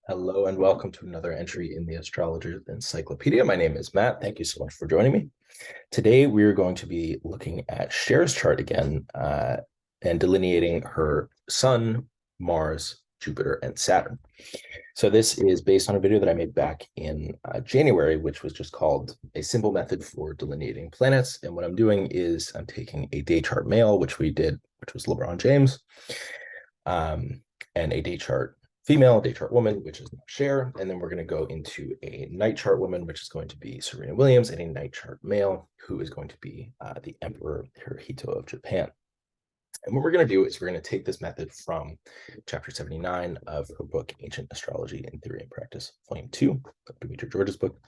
Hello and welcome to another entry in the Astrologer's Encyclopedia. My name is Matt. Thank you so much for joining me. Today, we are going to be looking at Cher's chart again and delineating her Sun, Mars, Jupiter, and Saturn. So this is based on a video that I made back in January, which was just called A Simple Method for Delineating Planets. And what I'm doing is I'm taking a day chart male, which we did, which was LeBron James, and a day chart female, day chart woman, which is Cher. And then we're going to go into a night chart woman, which is going to be Serena Williams, and a night chart male, who is going to be the Emperor Hirohito of Japan. And what we're going to do is we're going to take this method from chapter 79 of her book, Ancient Astrology in Theory and Practice, volume 2, of Demetra George's book,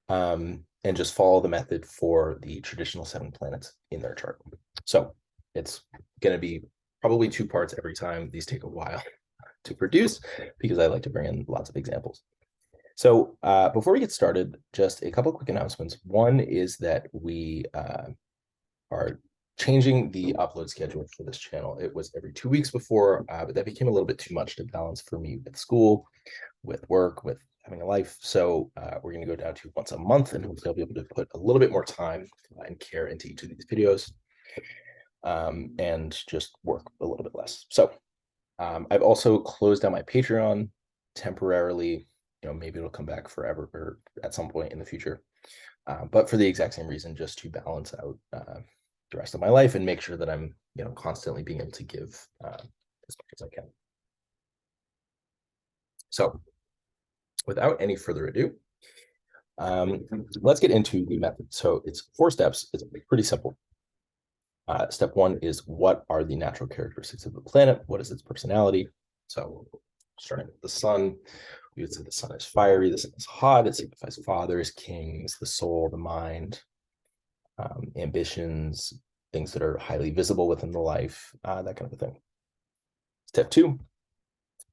and just follow the method for the traditional 7 planets in their chart. So it's going to be probably 2 parts every time. These take a while to produce because I like to bring in lots of examples. So before we get started, just a couple quick announcements. One is that we are changing the upload schedule for this channel. It was every 2 weeks before, but that became a little bit too much to balance for me with school, with work, with having a life. So we're going to go down to once a month, and hopefully I'll be able to put a little bit more time and care into each of these videos and just work a little bit less. So I've also closed down my Patreon temporarily. Maybe it'll come back forever or at some point in the future. But for the exact same reason, just to balance out the rest of my life and make sure that I'm, constantly being able to give as much as I can. So without any further ado, let's get into the method. So it's 4 steps. It's pretty simple. Step 1 is, what are the natural characteristics of the planet? What is its personality? So starting with the sun, we would say the sun is fiery, the sun is hot. It signifies fathers, kings, the soul, the mind, ambitions, things that are highly visible within the life, that kind of a thing. Step 2,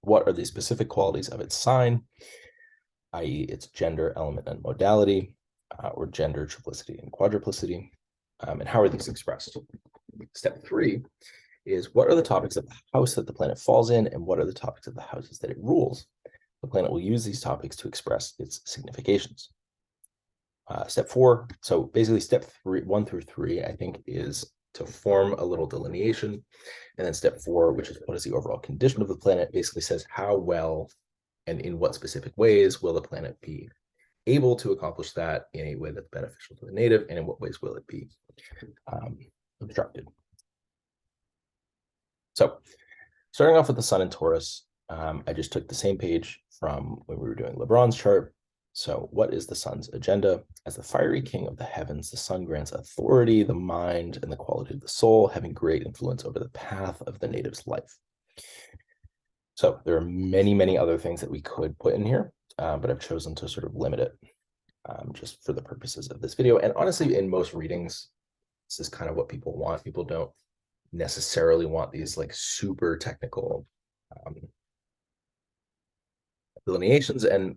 what are the specific qualities of its sign, i.e. its gender, element, and modality, or gender, triplicity, and quadruplicity, and how are these expressed? Step 3 is, what are the topics of the house that the planet falls in, and what are the topics of the houses that it rules? The planet will use these topics to express its significations. Step 4, so basically step 1 through 3, I think, is to form a little delineation. And then step 4, which is what is the overall condition of the planet, basically says how well and in what specific ways will the planet be able to accomplish that in a way that's beneficial to the native, and in what ways will it be obstructed. So starting off with the sun in Taurus, I just took the same page from when we were doing LeBron's chart. So what is the sun's agenda? As the fiery king of the heavens, the sun grants authority, the mind, and the quality of the soul, having great influence over the path of the native's life. So there are many, many other things that we could put in here, but I've chosen to sort of limit it just for the purposes of this video. And honestly, in most readings, this is kind of what people want. People don't necessarily want these like super technical delineations. And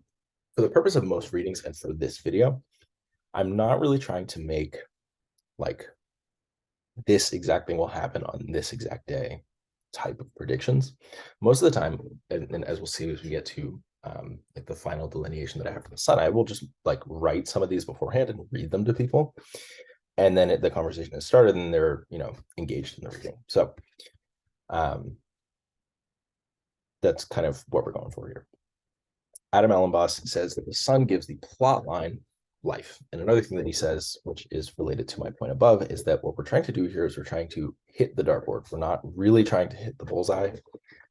for the purpose of most readings and for this video, I'm not really trying to make like this exact thing will happen on this exact day type of predictions. Most of the time, and as we'll see as we get to like the final delineation that I have for the sun, I will just like write some of these beforehand and read them to people. And then the conversation has started and they're, engaged in the reading. So that's kind of what we're going for here. Adam Allenboss says that the sun gives the plot line life. And another thing that he says, which is related to my point above, is that what we're trying to do here is we're trying to hit the dartboard. We're not really trying to hit the bullseye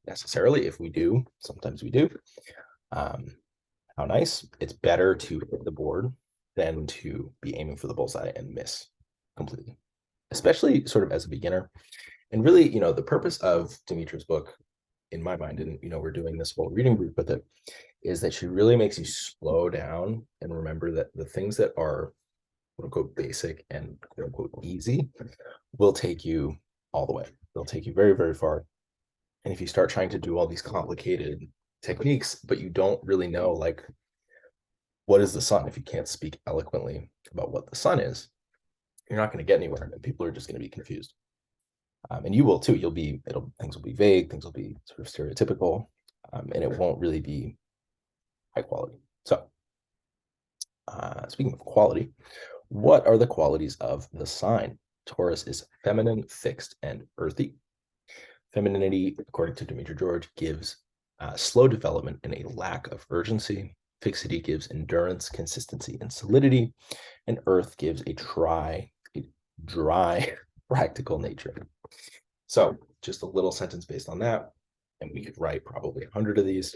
necessarily. If we do, sometimes we do. How nice. It's better to hit the board than to be aiming for the bullseye and miss completely, especially sort of as a beginner. And really, the purpose of Demetra's book, in my mind, and we're doing this whole reading group with it, is that she really makes you slow down and remember that the things that are quote unquote basic and quote unquote easy will take you all the way. They'll take you very, very far. And if you start trying to do all these complicated techniques, but you don't really know like what is the sun, if you can't speak eloquently about what the sun is, you're not going to get anywhere, and people are just going to be confused. And you will too. Things will be vague, things will be sort of stereotypical, and it won't really be high quality. So speaking of quality, what are the qualities of the sign? Taurus is feminine, fixed, and earthy. Femininity, according to Demeter George, gives slow development and a lack of urgency. Fixity gives endurance, consistency, and solidity. And earth gives a dry, practical nature. So just a little sentence based on that, and we could write probably 100 of these.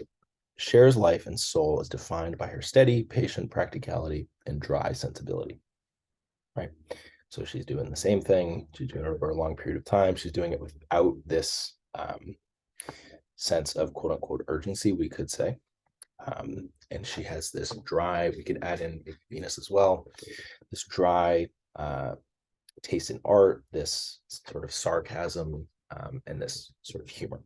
Cher's life and soul is defined by her steady, patient practicality and dry sensibility, right? So she's doing the same thing. She's doing it over a long period of time. She's doing it without this sense of quote unquote urgency, we could say. And she has this dry, we could add in Venus as well, this dry taste in art, this sort of sarcasm, and this sort of humor.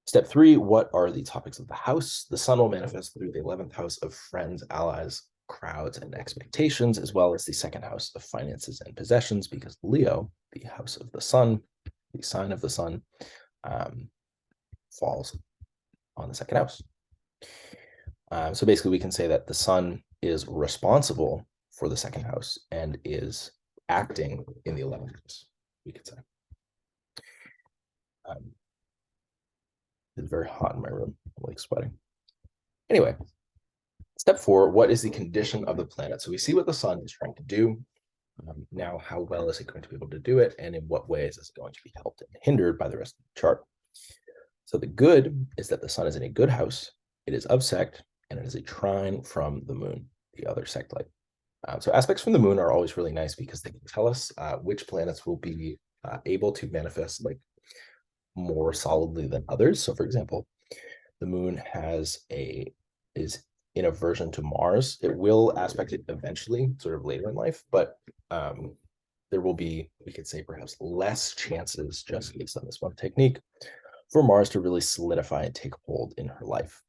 Step 3, what are the topics of the house? The sun will manifest through the 11th house of friends, allies, crowds, and expectations, as well as the second house of finances and possessions, because Leo, the house of the sun, the sign of the sun, falls on the second house. So basically, we can say that the sun is responsible for the second house and is acting in the 11th house, we could say. It's very hot in my room. I'm like sweating. Anyway, step 4, what is the condition of the planet? So we see what the sun is trying to do. Now, how well is it going to be able to do it? And in what ways is it going to be helped and hindered by the rest of the chart? So the good is that the sun is in a good house. It is of sect, and it is a trine from the moon, the other sect light. So aspects from the moon are always really nice because they can tell us which planets will be able to manifest like more solidly than others. So for example, the moon is in aversion to Mars. It will aspect it eventually, sort of later in life, but there will be, we could say, perhaps less chances, just based on this one technique, for Mars to really solidify and take hold in her life.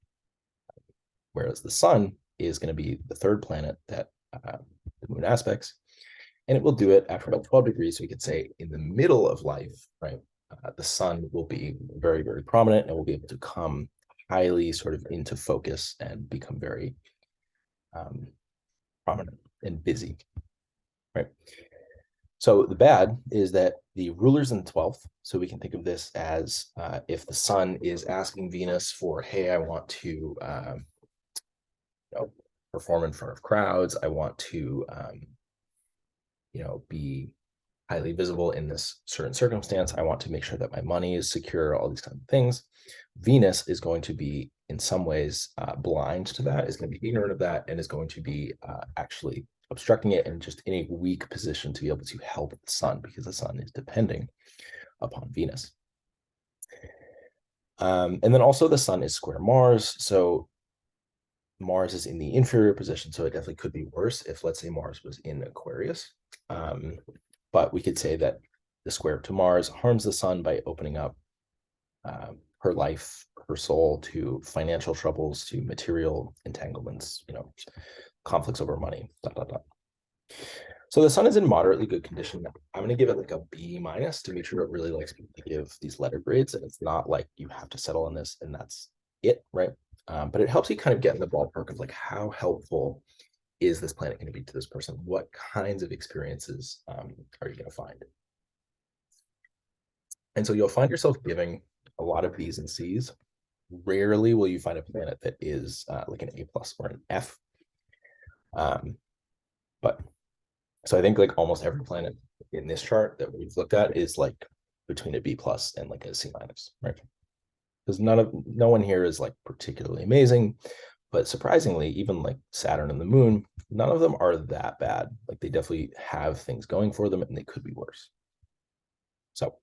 Whereas the sun is going to be the third planet that the moon aspects, and it will do it after about 12 degrees. So we could say in the middle of life, right? The sun will be very, very prominent and will be able to come highly sort of into focus and become very prominent and busy, right? So the bad is that the ruler's in the 12th. So we can think of this as if the sun is asking Venus for, hey, I want to perform in front of crowds. I want to be highly visible in this certain circumstance. I want to make sure that my money is secure, all these kinds of things. Venus is going to be, in some ways, blind to that, is going to be ignorant of that, and is going to be actually obstructing it and just in a weak position to be able to help the sun, because the sun is depending upon Venus. And then also the sun is square Mars. So Mars is in the inferior position, so it definitely could be worse if, let's say, Mars was in Aquarius. But we could say that the square to Mars harms the sun by opening up her life, her soul to financial troubles, to material entanglements, conflicts over money, blah, blah, blah. So the sun is in moderately good condition. I'm going to give it like a B minus. Demeter really likes to give these letter grades, and it's not like you have to settle on this and that's it, right? But it helps you kind of get in the ballpark of like how helpful is this planet going to be to this person? What kinds of experiences are you going to find? And so you'll find yourself giving a lot of B's and C's. Rarely will you find a planet that is like an A plus or an F. But so I think like almost every planet in this chart that we've looked at is like between a B plus and like a C minus, right? Because no one here is like particularly amazing, but surprisingly, even like Saturn and the moon, none of them are that bad. Like they definitely have things going for them and they could be worse. So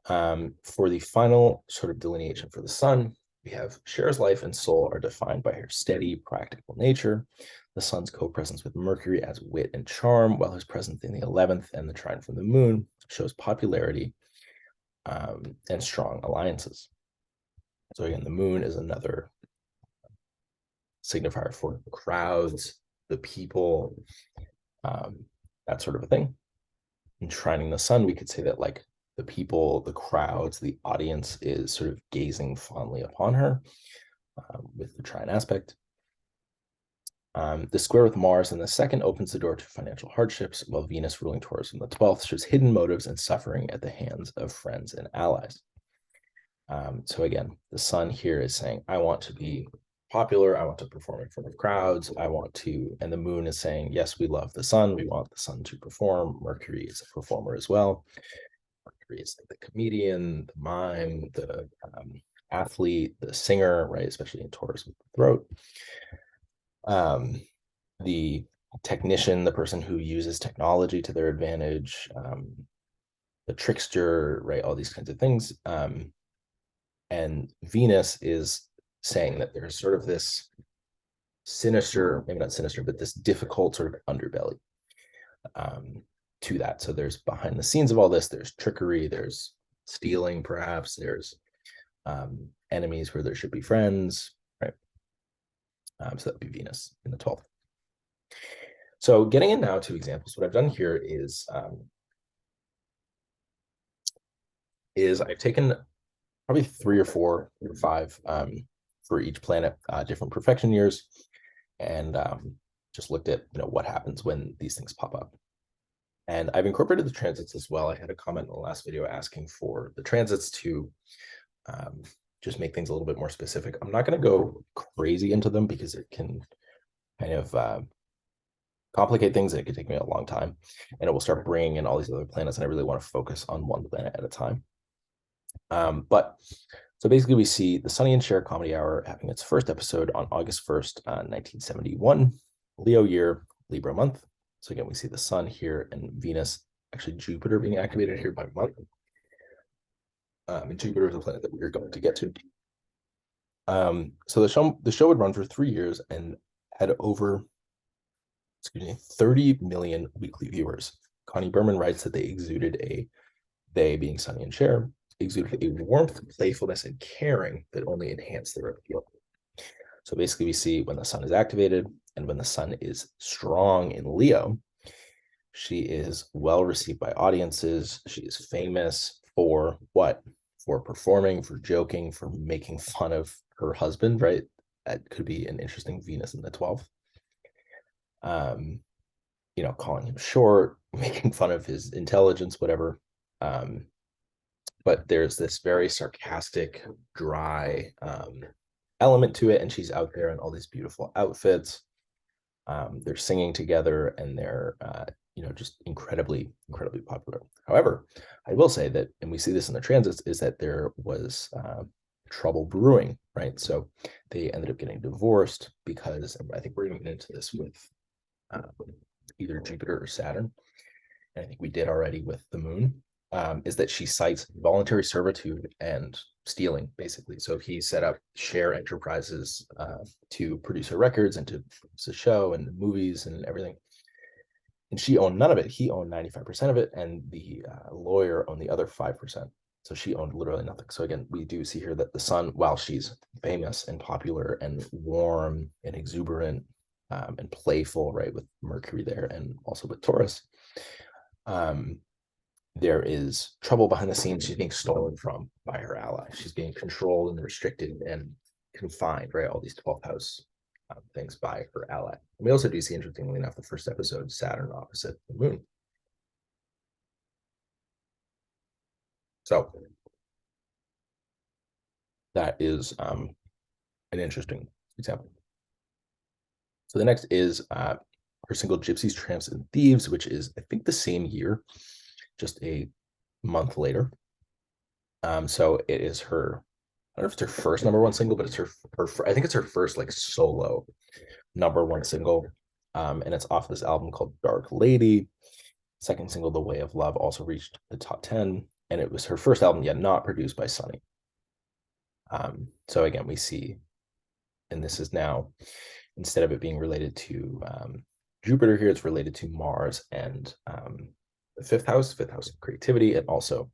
for the final sort of delineation for the sun, we have Cher's life and soul are defined by her steady, practical nature. The sun's co-presence with Mercury adds wit and charm, while his presence in the 11th and the trine from the moon shows popularity and strong alliances. So again, the moon is another signifier for the crowds, the people, that sort of a thing. Enshrining the sun, we could say that like the people, the crowds, the audience is sort of gazing fondly upon her. with the trine aspect. The square with Mars in the second opens the door to financial hardships, while Venus ruling Taurus in the 12th shows hidden motives and suffering at the hands of friends and allies. So again, the sun here is saying, I want to be popular. I want to perform in front of crowds. I want to, and the moon is saying, yes, we love the sun. We want the sun to perform. Mercury is a performer as well. Mercury is like the comedian, the mime, the athlete, the singer, right? Especially in Taurus with the throat. The technician, the person who uses technology to their advantage, the trickster, right? All these kinds of things. And Venus is saying that there's sort of this sinister, maybe not sinister, but this difficult sort of underbelly to that. So there's behind the scenes of all this, there's trickery, there's stealing, perhaps, there's enemies where there should be friends, right? So that would be Venus in the 12th. So getting in now to examples, what I've done here is I've taken probably 3 or 4 or 5 for each planet, different perfection years, and just looked at what happens when these things pop up. And I've incorporated the transits as well. I had a comment in the last video asking for the transits to just make things a little bit more specific. I'm not going to go crazy into them because it can kind of complicate things, and it could take me a long time, and it will start bringing in all these other planets, and I really want to focus on one planet at a time. But so basically we see the Sonny and Cher Comedy Hour having its first episode on August 1st, 1971, Leo year, Libra month. So again, we see the sun here and Venus, actually Jupiter being activated here by month. And Jupiter is a planet that we're going to get to. So the show would run for 3 years and had over 30 million weekly viewers. Connie Berman writes that they being Sonny and Cher, exuded a warmth, playfulness, and caring that only enhanced their appeal. So basically we see when the sun is activated and when the sun is strong in Leo, she is well received by audiences. She is famous for what? For performing, for joking, for making fun of her husband, right? That could be an interesting Venus in the 12th. Calling him short, making fun of his intelligence, whatever. But there's this very sarcastic, dry element to it, and she's out there in all these beautiful outfits. They're singing together, and they're just incredibly, incredibly popular. However, I will say that, and we see this in the transits, is that there was trouble brewing, right? So they ended up getting divorced because, and I think we're going to get into this with either Jupiter or Saturn, and I think we did already with the moon, is that she cites voluntary servitude and stealing, basically. So he set up Cher Enterprises to produce her records and to produce a show and movies and everything. And she owned none of it. He owned 95% of it, and the lawyer owned the other 5%. So she owned literally nothing. So again, we do see here that the sun, while she's famous and popular and warm and exuberant and playful, right, with Mercury there and also with Taurus, there is trouble behind the scenes. She's being stolen from by her ally. She's being controlled and restricted and confined, right? All these 12th house things by her ally. And we also do see, interestingly enough, the first episode, Saturn opposite the moon. So that is an interesting example. So the next is her single Gypsies, Tramps, and Thieves, which is, I think, the same year, just a month later. So it is her, I don't know if it's her first #1 single, but it's her I think it's her first like solo #1 single. And it's off this album called Dark Lady. Second single, The Way of Love, also reached the top 10. And it was her first album yet not produced by Sonny. So again, we see, and this is now, instead of it being related to Jupiter here, it's related to Mars and the fifth house of creativity, and also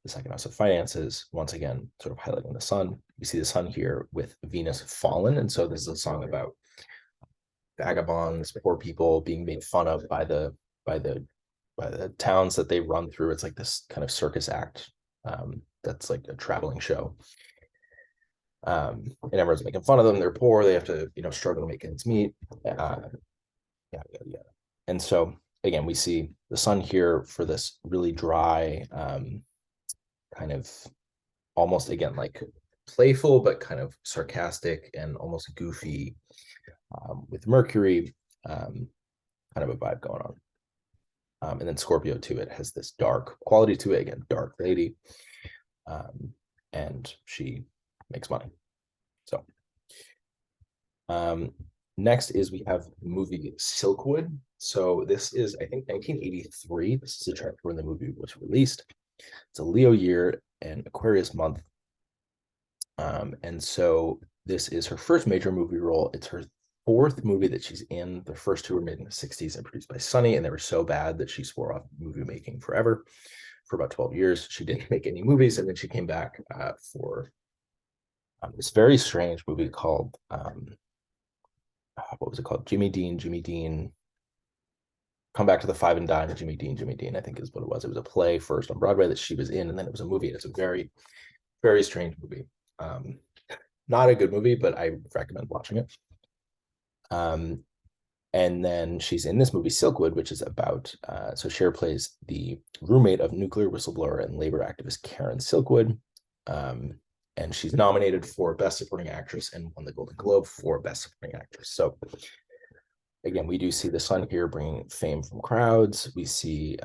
the second house of finances, once again, sort of highlighting the sun. We see the sun here with Venus fallen. And so this is a song about vagabonds, poor people being made fun of by the towns that they run through. It's like this kind of circus act that's like a traveling show. And everyone's making fun of them. They're poor. They have to, struggle to make ends meet. Yeah, yeah, yeah. And so again, we see the sun here for this really dry, kind of almost again like playful but kind of sarcastic and almost goofy, with Mercury, kind of a vibe going on. And then Scorpio too, it has this dark quality to it. Again, dark lady, and she makes money. So next is we have the movie Silkwood. So this is, I think, 1983. This is a chart when the movie was released. It's a Leo year and Aquarius month. And so this is her first major movie role. It's her fourth movie that she's in. The first two were made in the 60s and produced by Sunny, and they were so bad that she swore off movie making forever. For about 12 years, she didn't make any movies, and then she came back for this very strange movie called, what was it called? Jimmy Dean, Come Back to the Five and Dime, Jimmy Dean, I think is what it was. It was a play first on Broadway that she was in, and then it was a movie. And it's a very, very strange movie. Not a good movie, but I recommend watching it. And then she's in this movie Silkwood, which is about, so Cher plays the roommate of nuclear whistleblower and labor activist Karen Silkwood. And she's nominated for Best Supporting Actress and won the Golden Globe for Best Supporting Actress. So again, we do see the sun here bringing fame from crowds. We see,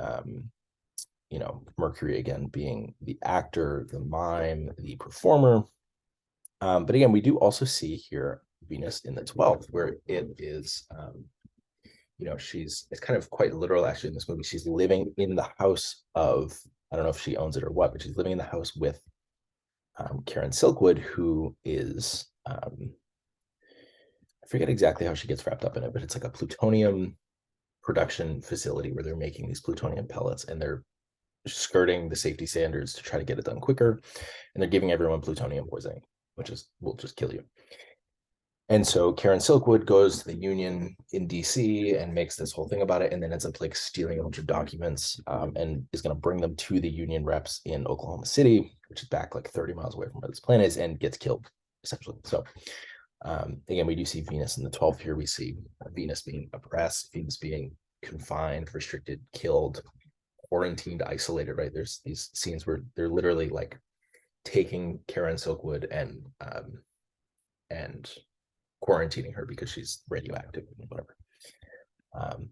Mercury again being the actor, the mime, the performer. But again, we do also see here Venus in the 12th, where it is, it's kind of quite literal actually in this movie. She's living in the house of, I don't know if she owns it or what, but she's living in the house with Karen Silkwood, who is, I forget exactly how she gets wrapped up in it, but it's like a plutonium production facility where they're making these plutonium pellets, and they're skirting the safety standards to try to get it done quicker. And they're giving everyone plutonium poisoning, which will just kill you. And so Karen Silkwood goes to the union in DC and makes this whole thing about it, and then ends up like stealing a bunch of documents, and is going to bring them to the union reps in Oklahoma City, which is back like 30 miles away from where this plant is, and gets killed essentially. So again, we do see Venus in the 12th here. We see Venus being oppressed, Venus being confined, restricted, killed, quarantined, isolated, right? There's these scenes where they're literally like taking Karen Silkwood and quarantining her because she's radioactive and whatever.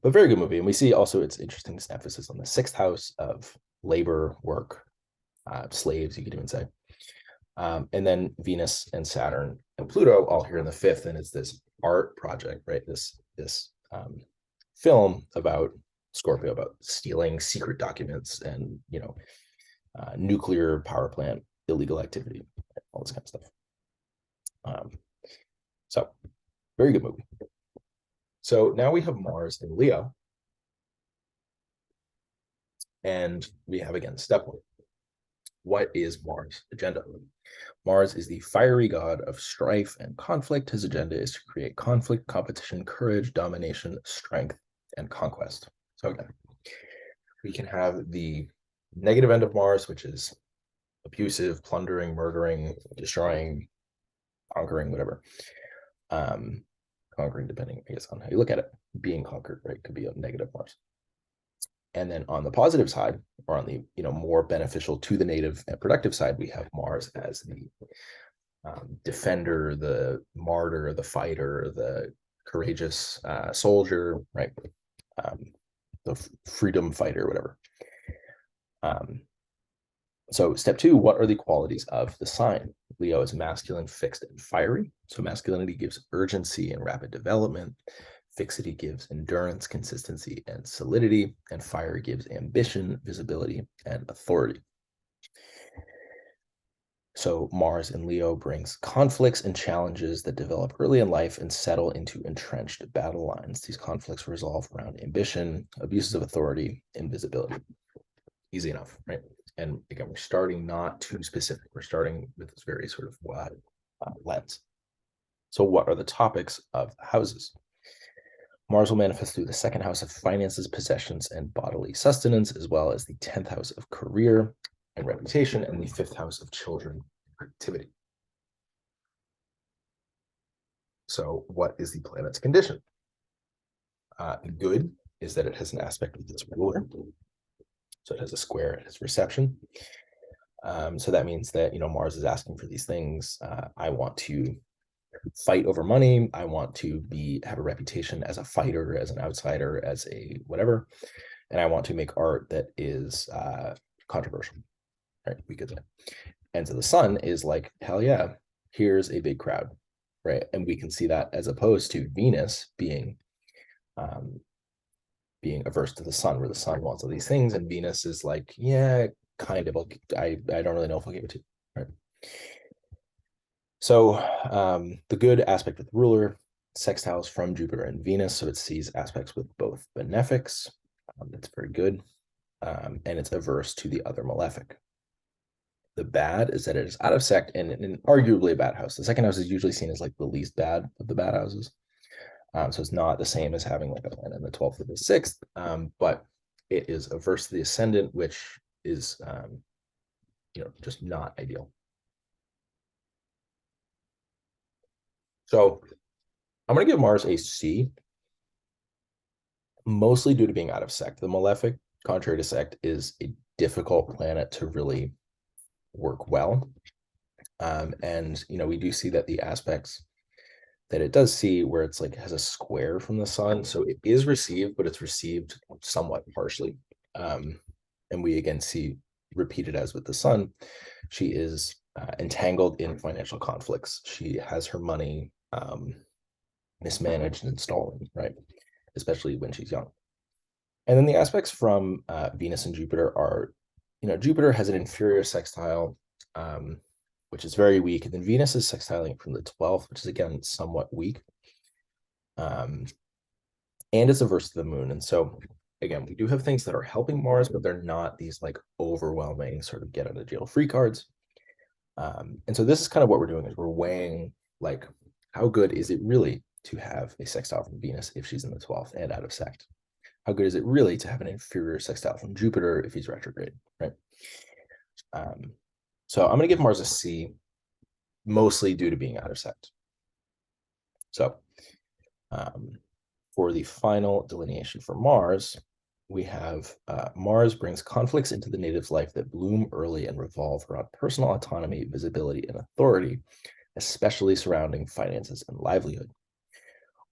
But very good movie. And we see also, it's interesting, this emphasis on the 6th house of labor, work, slaves, you could even say. And then Venus and Saturn and Pluto all here in the 5th, and it's this art project, right? This film about Scorpio, about stealing secret documents and nuclear power plant illegal activity, all this kind of stuff. So very good movie. So now we have Mars in Leo, and we have again step 1. What is Mars' agenda? Mars is the fiery god of strife and conflict. His agenda is to create conflict, competition, courage, domination, strength, and conquest. So again, we can have the negative end of Mars, which is abusive, plundering, murdering, destroying, conquering, whatever. Conquering, depending, I guess, on how you look at it. Being conquered, right, could be a negative Mars. And then on the positive side, or on the more beneficial to the native and productive side, we have Mars as the defender, the martyr, the fighter, the courageous soldier, right? The freedom fighter, whatever. So step 2, what are the qualities of the sign? Leo is masculine, fixed, and fiery. So masculinity gives urgency and rapid development. Fixity gives endurance, consistency, and solidity. And fire gives ambition, visibility, and authority. So Mars in Leo brings conflicts and challenges that develop early in life and settle into entrenched battle lines. These conflicts resolve around ambition, abuses of authority, and visibility. Easy enough, right? And again, we're starting not too specific. We're starting with this very sort of wide lens. So what are the topics of houses? Mars will manifest through the 2nd house of finances, possessions, and bodily sustenance, as well as the 10th house of career and reputation, and the 5th house of children and creativity. So what is the planet's condition? Good is that it has an aspect with its ruler. So it has a square, it has reception. So that means that, Mars is asking for these things. I want to fight over money. I want to have a reputation as a fighter, as an outsider, as a whatever. And I want to make art that is controversial, right? We could say. And so the sun is like, hell yeah, here's a big crowd, right? And we can see that as opposed to Venus being averse to the sun, where the sun wants all these things, and Venus is like, yeah, kind of. I don't really know if I'll give it to you, right? So the good aspect with ruler, sextiles from Jupiter and Venus, so it sees aspects with both benefics. That's very good, and it's averse to the other malefic. The bad is that it is out of sect and arguably a bad house. The second house is usually seen as like the least bad of the bad houses. So it's not the same as having like a planet in the 12th or the 6th, but it is averse to the ascendant, which is, just not ideal. So I'm going to give Mars a C, mostly due to being out of sect. The malefic, contrary to sect, is a difficult planet to really work well. And, we do see that the aspects that it does see where it's like has a square from the sun. So it is received, but it's received somewhat harshly. And we again see repeated as with the sun, she is entangled in financial conflicts. She has her money mismanaged and stolen, right? Especially when she's young. And then the aspects from Venus and Jupiter are, Jupiter has an inferior sextile, which is very weak. And then Venus is sextiling from the 12th, which is again somewhat weak. And it's averse to the moon. And so again, we do have things that are helping Mars, but they're not these like overwhelming sort of get out of jail free cards. And so this is kind of what we're doing is we're weighing like how good is it really to have a sextile from Venus if she's in the 12th and out of sect? How good is it really to have an inferior sextile from Jupiter if he's retrograde, right? So I'm going to give Mars a C, mostly due to being out of sect. So for the final delineation for Mars, we have Mars brings conflicts into the native's life that bloom early and revolve around personal autonomy, visibility, and authority, especially surrounding finances and livelihood.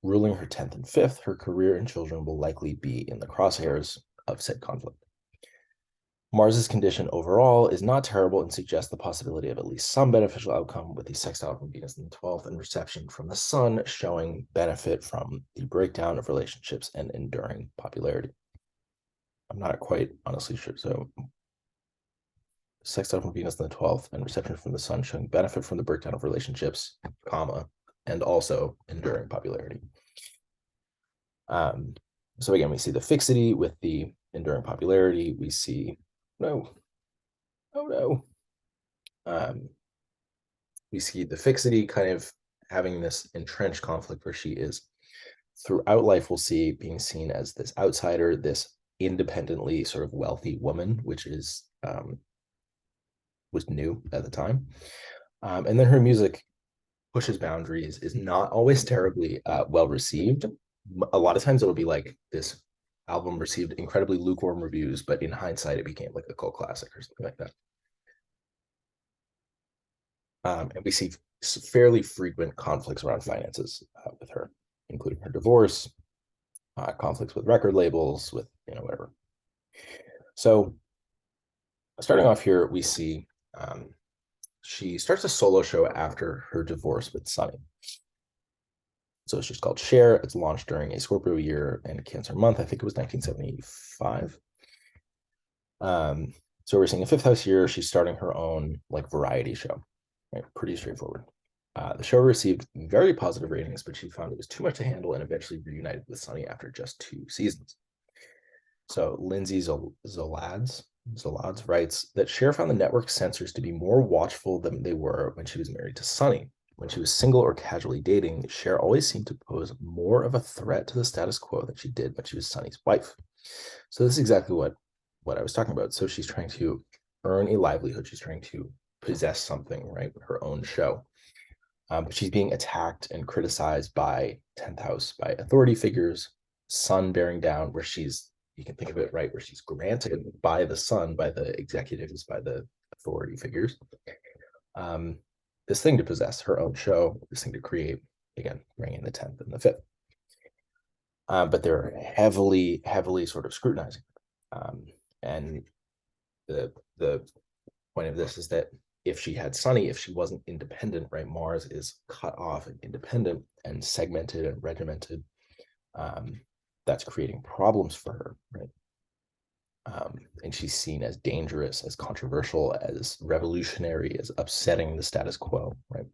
Ruling her 10th and 5th, her career and children will likely be in the crosshairs of said conflict. Mars's condition overall is not terrible and suggests the possibility of at least some beneficial outcome, with the sextile from Venus in the 12th and reception from the sun showing benefit from the breakdown of relationships and enduring popularity. I'm not quite honestly sure. So sextile from Venus in the 12th and reception from the sun showing benefit from the breakdown of relationships, comma, and also enduring popularity. So again, we see the fixity with the enduring popularity. We see, we see the fixity kind of having this entrenched conflict where she is throughout life, we'll see being seen as this outsider, this independently sort of wealthy woman, which is was new at the time. And then her music pushes boundaries, is not always terribly well received. A lot of times it'll be like this album received incredibly lukewarm reviews, but in hindsight, it became like a cult classic or something like that. And we see fairly frequent conflicts around finances with her, including her divorce, conflicts with record labels, with whatever. So starting off here, we see she starts a solo show after her divorce with Sonny. So it's just called Cher. It's launched during a Scorpio year and a Cancer month. I think it was 1975. So we're seeing a fifth house year. She's starting her own like variety show, right? Pretty straightforward. The show received very positive ratings, but she found it was too much to handle and eventually reunited with Sonny after just 2 seasons. So Lindsay Zolads writes that Cher found the network censors to be more watchful than they were when she was married to Sonny. When she was single or casually dating, Cher always seemed to pose more of a threat to the status quo than she did when she was Sonny's wife. So this is exactly what I was talking about. So she's trying to earn a livelihood. She's trying to possess something, right? Her own show. But she's being attacked and criticized by 10th house, by authority figures, sun bearing down, where she's, you can think of it, right, where she's granted by the sun, by the executives, by the authority figures, um, this thing to possess, her own show, this thing to create, again, bringing the 10th and the 5th. But they're heavily, heavily sort of scrutinizing. And the point of this is that if she had Sunny, if she wasn't independent, right, Mars is cut off and independent and segmented and regimented. That's creating problems for her, right? And she's seen as dangerous, as controversial, as revolutionary, as upsetting the status quo, right?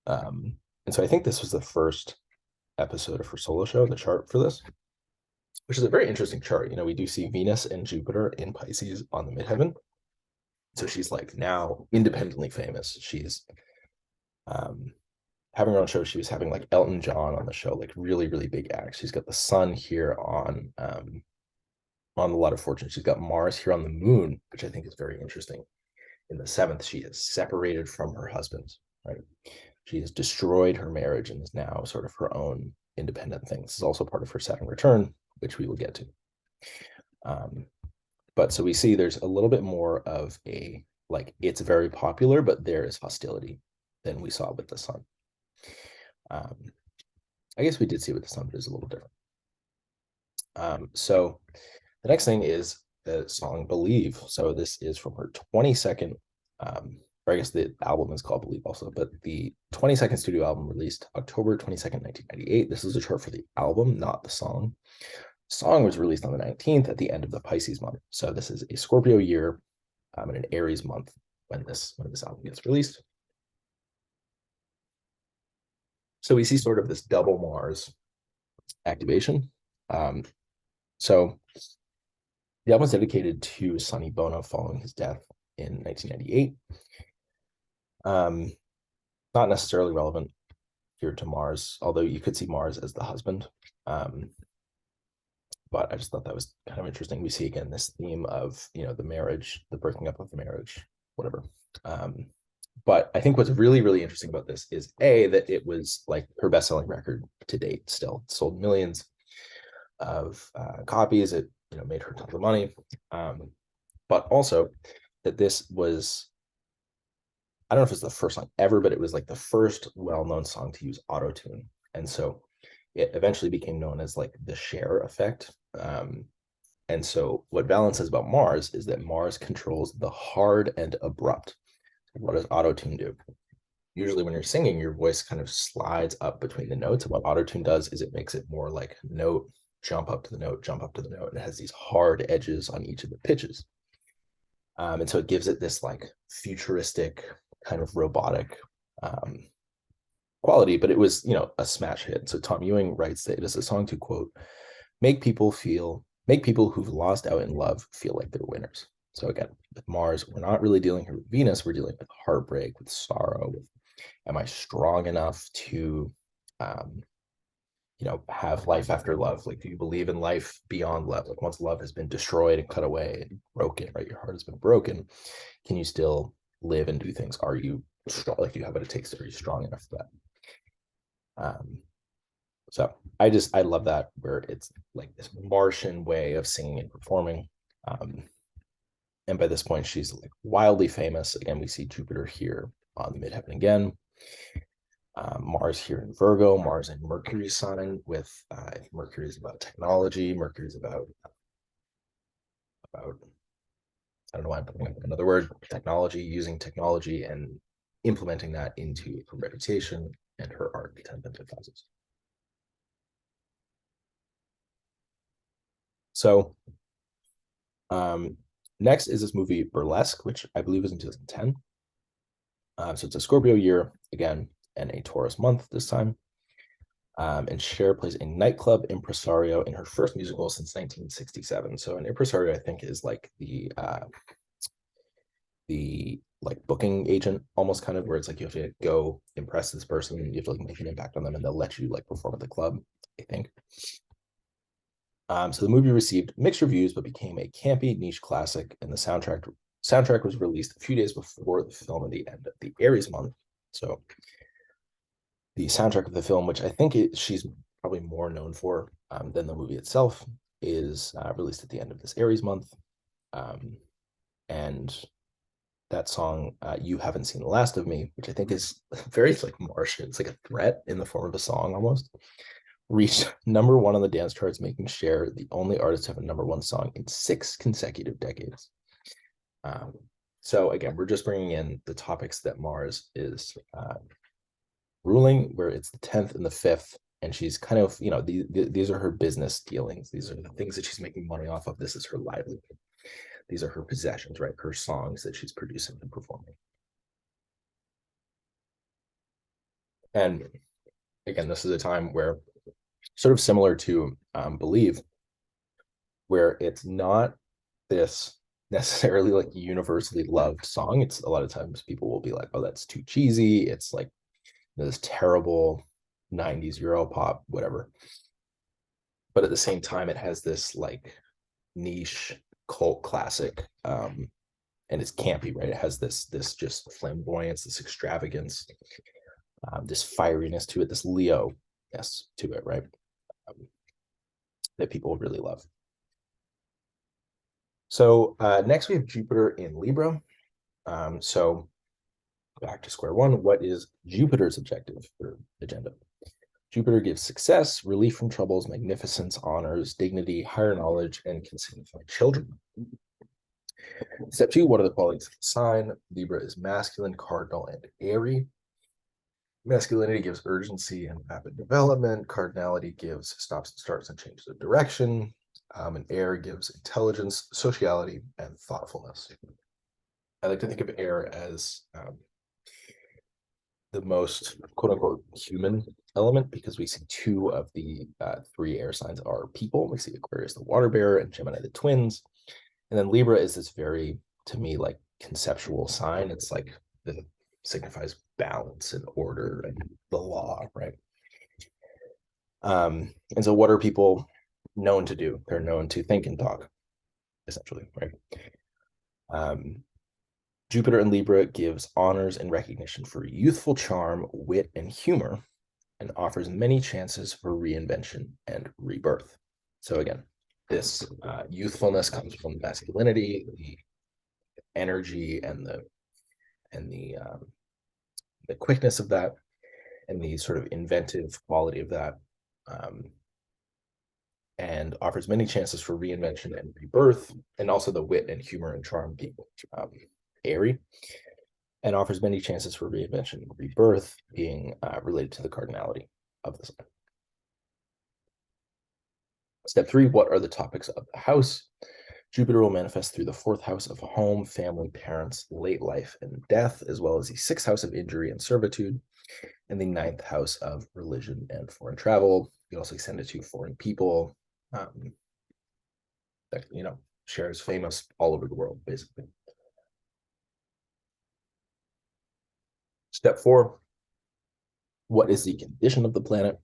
And so I think this was the first episode of her solo show, the chart for this, which is a very interesting chart. You know, we do see Venus and Jupiter in Pisces on the midheaven. So she's like now independently famous. She's having her own show. She was having like Elton John on the show, like really, really big acts. She's got the sun here on the Lot of Fortune. She's got Mars here on the moon, which I think is very interesting. In the 7th, she is separated from her husband, right? She has destroyed her marriage and is now sort of her own independent thing. This is also part of her Saturn return, which we will get to. But so we see there's a little bit more of a, like, it's very popular, but there is hostility than we saw with the sun. I guess we did see with the sun, but it's a little different. So the next thing is the song Believe. So this is from her 22nd, or I guess the album is called Believe also, but the 22nd studio album released October 22nd, 1998. This is a chart for the album, not the song. The song was released on the 19th at the end of the Pisces month. So this is a Scorpio year and an Aries month when this album gets released. So we see sort of this double Mars activation. So the album was dedicated to Sonny Bono following his death in 1998. Not necessarily relevant here to Mars, although you could see Mars as the husband. But I just thought that was kind of interesting. We see again this theme of, you know, the marriage, the breaking up of the marriage, whatever. But I think what's really, really interesting about this is that it was like her best-selling record to date. Still sold millions of copies. It, you know, made her tons of money. But also that this was, I don't know if it's the first song ever, but it was like the first well-known song to use auto-tune. And so it eventually became known as like the Cher effect. And so what Valence says about Mars is that Mars controls the hard and abrupt. What does auto-tune do? Usually when you're singing, your voice kind of slides up between the notes. And what auto-tune does is it makes it more like note, jump up to the note, jump up to the note. And it has these hard edges on each of the pitches. And so it gives it this like futuristic kind of robotic quality, but it was, you know, a smash hit. So Tom Ewing writes that it is a song to, quote, make people who've lost out in love feel like they're winners. So again, with Mars, we're not really dealing here with Venus. We're dealing with heartbreak, with sorrow, with, am I strong enough to, you know, have life after love? Like, do you believe in life beyond love? Like, once love has been destroyed and cut away and broken, right? Your heart has been broken. Can you still live and do things? Are you strong? Like, do you have what it takes? Are you strong enough for that? So I love that, where it's like this Martian way of singing and performing. And by this point, she's like wildly famous. Again, we see Jupiter here on the midheaven again. Mars here in Virgo, Mars in Mercury sign with Mercury is about technology. Mercury is about I don't know why I'm putting up another word, technology, using technology and implementing that into her reputation and her art, the 10 Pentacles. So next is this movie Burlesque, which I believe was in 2010. So it's a Scorpio year again, and a Taurus month this time. And Cher plays a nightclub impresario in her first musical since 1967. So an impresario, I think, is like the like booking agent, almost kind of, where it's like you have to go impress this person, you have to like make an impact on them, and they'll let you like perform at the club, I think. So the movie received mixed reviews, but became a campy niche classic, and the soundtrack was released a few days before the film at the end of the Aries month. So the soundtrack of the film, which I think she's probably more known for than the movie itself, is released at the end of this Aries month. And that song, You Haven't Seen the Last of Me, which I think is very like Martian. It's like a threat in the form of a song almost. Reached #1 on the dance charts, making Cher the only artist to have a #1 song in 6 consecutive decades. So again, we're just bringing in the topics that Mars is ruling, where it's the 10th and the 5th, and she's kind of, these are her business dealings. These are the things that she's making money off of. This is her livelihood. These are her possessions, right? Her songs that she's producing and performing. And again, this is a time where, sort of similar to Believe, where it's not this necessarily like universally loved song. It's a lot of times people will be like, oh, that's too cheesy. It's like this terrible 90s Euro pop, whatever. But at the same time, it has this like niche cult classic. And it's campy, right? It has this just flamboyance, this extravagance, this fieriness to it, this Leo-ness to it, right? That people really love. So next we have Jupiter in Libra. So back to square one. What is Jupiter's objective or agenda? Jupiter gives success, relief from troubles, magnificence, honors, dignity, higher knowledge, and can signify children. Step 2, what are the qualities of the sign? Libra is masculine, cardinal, and airy. Masculinity gives urgency and rapid development. Cardinality gives stops and starts and changes of direction. And air gives intelligence, sociality, and thoughtfulness. I like to think of air as the most quote unquote human element, because we see 2 of the 3 air signs are people. We see Aquarius, the water bearer, and Gemini, the twins. And then Libra is this very, to me, like conceptual sign. It's like the signifies balance and order and the law, right? And so what are people known to do? They're known to think and talk, essentially, right? Jupiter in Libra gives honors and recognition for youthful charm, wit, and humor, and offers many chances for reinvention and rebirth. So again, this youthfulness comes from masculinity, the energy, and the quickness of that, and the sort of inventive quality of that, and offers many chances for reinvention and rebirth, and also the wit and humor and charm being airy, and offers many chances for reinvention and rebirth being related to the cardinality of the sign. Step 3, what are the topics of the house? Jupiter will manifest through the 4th house of home, family, parents, late life, and death, as well as the 6th house of injury and servitude, and the 9th house of religion and foreign travel. You also extend it to foreign people. That, Cher is famous all over the world, basically. Step 4, what is the condition of the planet?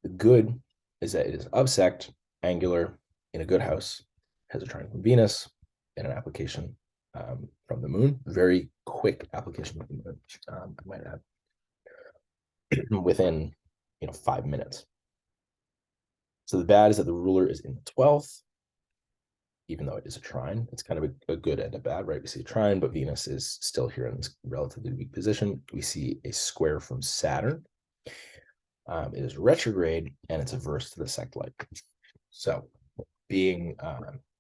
The good is that it is obsect, angular, in a good house, has a trine from Venus, and an application from the moon. Very quick application of the moon, I might add, within 5 minutes. So the bad is that the ruler is in the 12th, even though it is a trine. It's kind of a good and a bad, right? We see a trine, but Venus is still here in this relatively weak position. We see a square from Saturn. It is retrograde, and it's averse to the sect light. So being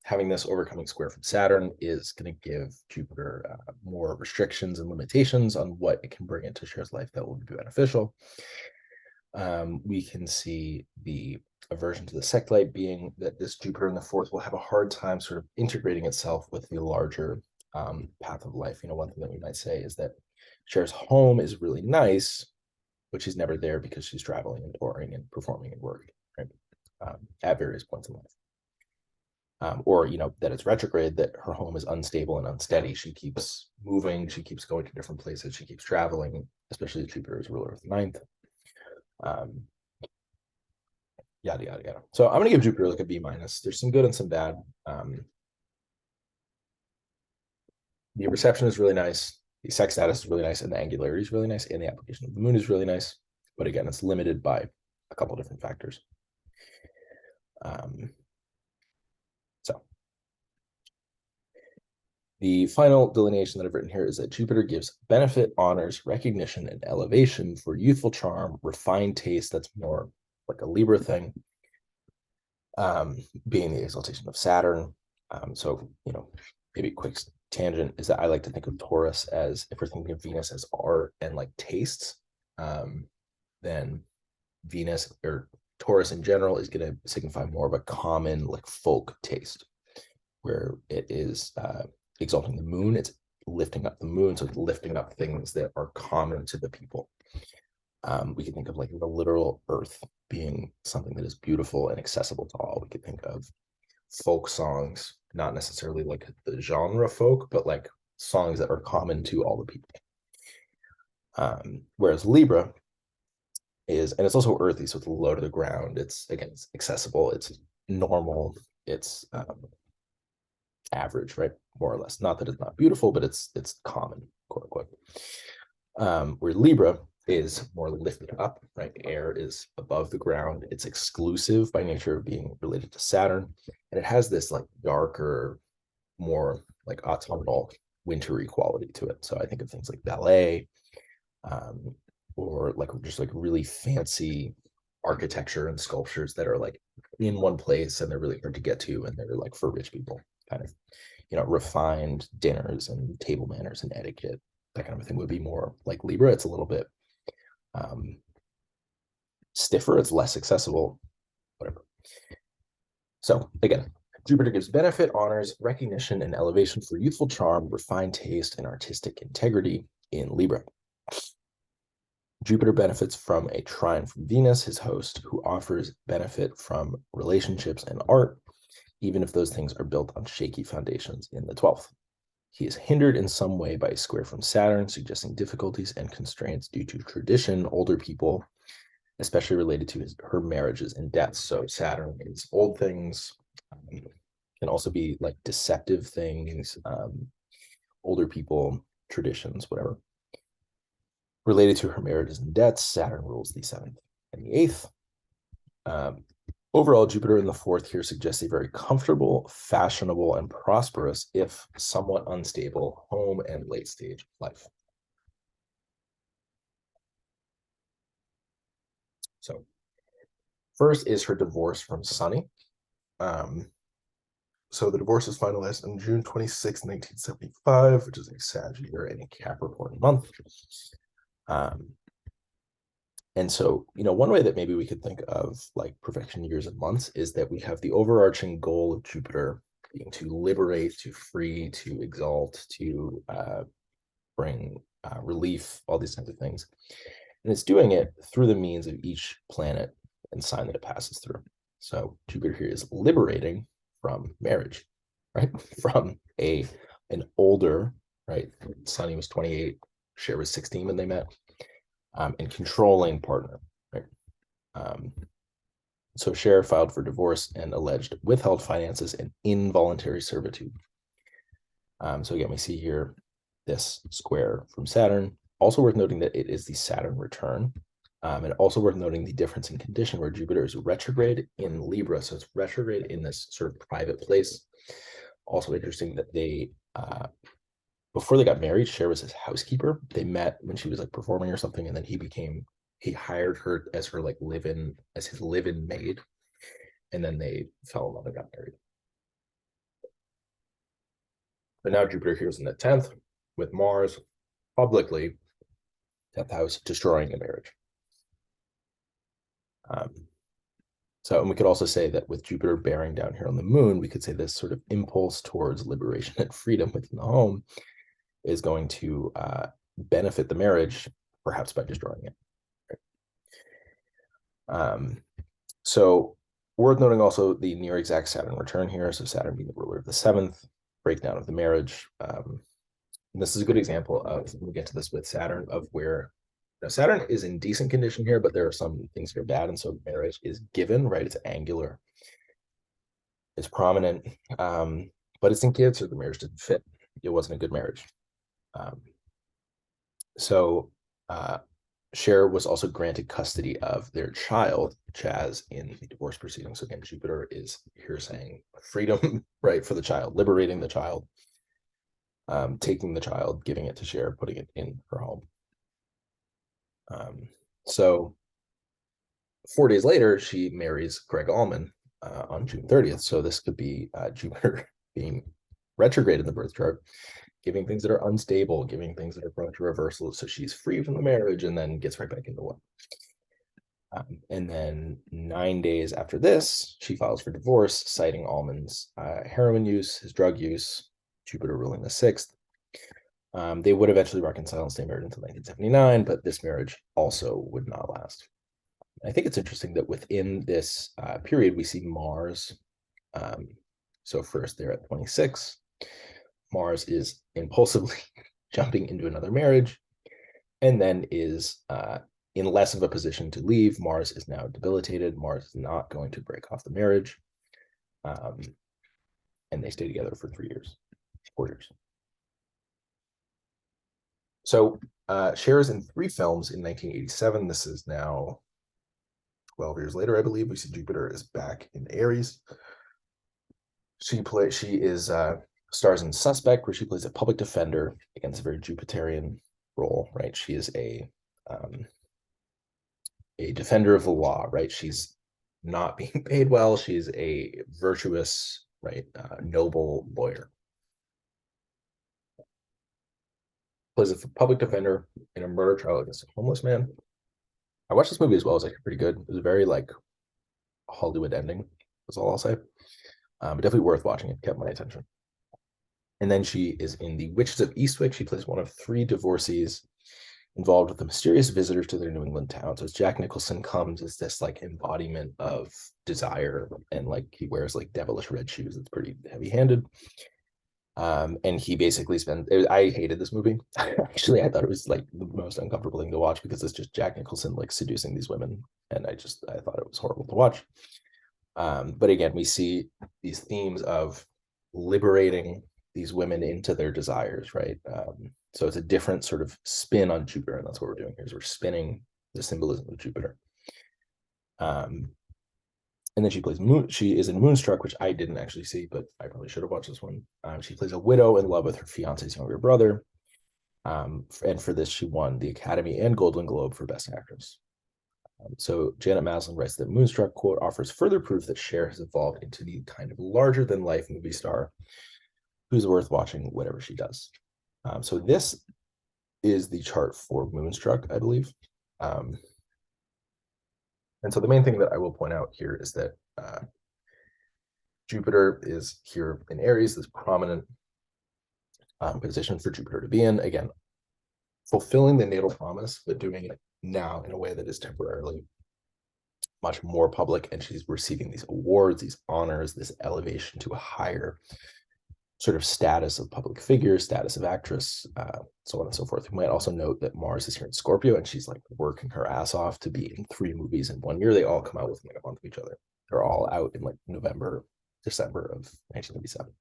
having this overcoming square from Saturn is going to give Jupiter more restrictions and limitations on what it can bring into Cher's life that will be beneficial. We can see the aversion to the sect light being that this Jupiter in the 4th will have a hard time sort of integrating itself with the larger path of life. One thing that we might say is that Cher's home is really nice, but she's never there because she's traveling and touring and performing and working, right? At various points in life. Or that it's retrograde, that her home is unstable and unsteady. She keeps moving, she keeps going to different places, she keeps traveling, especially the Jupiter is ruler of the 9th. Yada yada yada. So I'm gonna give Jupiter like a B-. There's some good and some bad. The reception is really nice. The sex status is really nice, and the angularity is really nice, and the application of the moon is really nice. But again, it's limited by a couple different factors. So the final delineation that I've written here is that Jupiter gives benefit, honors, recognition, and elevation for youthful charm, refined taste. That's more like a Libra thing, being the exaltation of Saturn. So, maybe a quick tangent is that I like to think of Taurus as, if we're thinking of Venus as art and like tastes, then Venus or Taurus in general is going to signify more of a common like folk taste, where it is exalting the moon. It's lifting up the moon, so it's lifting up things that are common to the people. We can think of like the literal earth being something that is beautiful and accessible to all. We could think of folk songs, not necessarily like the genre folk, but like songs that are common to all the people. Whereas Libra is, and it's also earthy, so it's low to the ground. It's, again, it's accessible, it's normal, it's average, right? More or less. Not that it's not beautiful, but it's common, quote unquote. Where Libra is more lifted up, right? Air is above the ground. It's exclusive by nature of being related to Saturn. And it has this like darker, more like autumnal, wintry quality to it. So I think of things like ballet, or like just like really fancy architecture and sculptures that are like in one place and they're really hard to get to, and they're like for rich people, kind of, refined dinners and table manners and etiquette, that kind of thing would be more like Libra. It's a little bit stiffer, it's less accessible, whatever. So again, Jupiter gives benefit, honors, recognition, and elevation for youthful charm, refined taste, and artistic integrity in Libra. Jupiter benefits from a trine from Venus, his host, who offers benefit from relationships and art, even if those things are built on shaky foundations in the 12th. He is hindered in some way by a square from Saturn, suggesting difficulties and constraints due to tradition, older people, especially related to her marriages and deaths. So Saturn is old things, can also be like deceptive things, older people, traditions, whatever. Related to her marriages and deaths, Saturn rules the 7th and the 8th. Overall, Jupiter in the 4th here suggests a very comfortable, fashionable, and prosperous, if somewhat unstable, home and late stage life. So first is her divorce from Sunny. So the divorce is finalized on June 26, 1975, which is a Sag year and a Capricorn month. And so, one way that maybe we could think of like perfection years and months is that we have the overarching goal of Jupiter being to liberate, to free, to exalt, to bring relief, all these kinds of things. And it's doing it through the means of each planet and sign that it passes through. So Jupiter here is liberating from marriage, right? From an older, right? Sunny was 28, Cher was 16 when they met. And controlling partner, right? So Cher filed for divorce and alleged withheld finances and involuntary servitude. So again, we see here this square from Saturn. Also worth noting that it is the Saturn return. And also worth noting the difference in condition where Jupiter is retrograde in Libra. So it's retrograde in this sort of private place. Also interesting that they, before they got married, Cher was his housekeeper. They met when she was like performing or something, and then he hired her as her like his live-in maid, and then they fell in love and got married. But now Jupiter here is in the 10th with Mars publicly, 10th house, destroying the marriage. And we could also say that with Jupiter bearing down here on the moon, we could say this sort of impulse towards liberation and freedom within the home is going to benefit the marriage, perhaps by destroying it. Right? So worth noting also the near exact Saturn return here. So Saturn being the ruler of the 7th, breakdown of the marriage. This is a good example of, we'll get to this with Saturn, of where Saturn is in decent condition here, but there are some things that are bad. And so marriage is given, right? It's angular, it's prominent, but it's in Cancer. The marriage didn't fit. It wasn't a good marriage. So Cher was also granted custody of their child, Chaz, in the divorce proceedings. So again, Jupiter is here saying freedom, right, for the child, liberating the child, taking the child, giving it to Cher, putting it in her home. So 4 days later, she marries Greg Allman on June 30th. So this could be Jupiter being retrograde in the birth chart, giving things that are unstable, giving things that are prone to reversal. So she's free from the marriage and then gets right back into one. And then 9 days after this, she files for divorce, citing Allman's heroin use, his drug use, Jupiter ruling the sixth. They would eventually reconcile and stay married until 1979, but this marriage also would not last. I think it's interesting that within this period, we see Mars. So first they're at 26. Mars is impulsively jumping into another marriage and then is in less of a position to leave. Mars is now debilitated. Mars is not going to break off the marriage. And they stay together for 3 years, 4 years. So Cher is in 3 films in 1987. This is now 12 years later, I believe. We see Jupiter is back in Aries. She is stars in Suspect, where she plays a public defender against a very Jupiterian role, right? She is a defender of the law, right? She's not being paid well. She's a virtuous, right, noble lawyer. Plays a public defender in a murder trial against a homeless man. I watched this movie as well. It was actually pretty good. It was a very like Hollywood ending, is all I'll say. But definitely worth watching. It kept my attention. And then she is in The Witches of Eastwick. She plays one of 3 divorcees involved with a mysterious visitor to their New England town. So as Jack Nicholson comes as this like embodiment of desire, and like he wears like devilish red shoes. It's pretty heavy-handed. And he basically I hated this movie. Actually, I thought it was like the most uncomfortable thing to watch because it's just Jack Nicholson like seducing these women. And I thought it was horrible to watch. But again, we see these themes of liberating these women into their desires, right? So it's a different sort of spin on Jupiter, and that's what we're doing here is we're spinning the symbolism of Jupiter. And then she plays she is in Moonstruck, which I didn't actually see, but I probably should have watched this one. She plays a widow in love with her fiance's younger brother. And for this, she won the Academy and Golden Globe for Best Actress. So Janet Maslin writes that Moonstruck, quote, offers further proof that Cher has evolved into the kind of larger-than-life movie star who's worth watching whatever she does. So this is the chart for Moonstruck, I believe. And so the main thing that I will point out here is that Jupiter is here in Aries, this prominent position for Jupiter to be in. Again, fulfilling the natal promise, but doing it now in a way that is temporarily much more public. And she's receiving these awards, these honors, this elevation to a higher sort of status of public figure, status of actress, so on and so forth. We might also note that Mars is here in Scorpio, and she's like working her ass off to be in 3 movies in 1 year. They all come out within like a month of each other. They're all out in like November, December of 1997.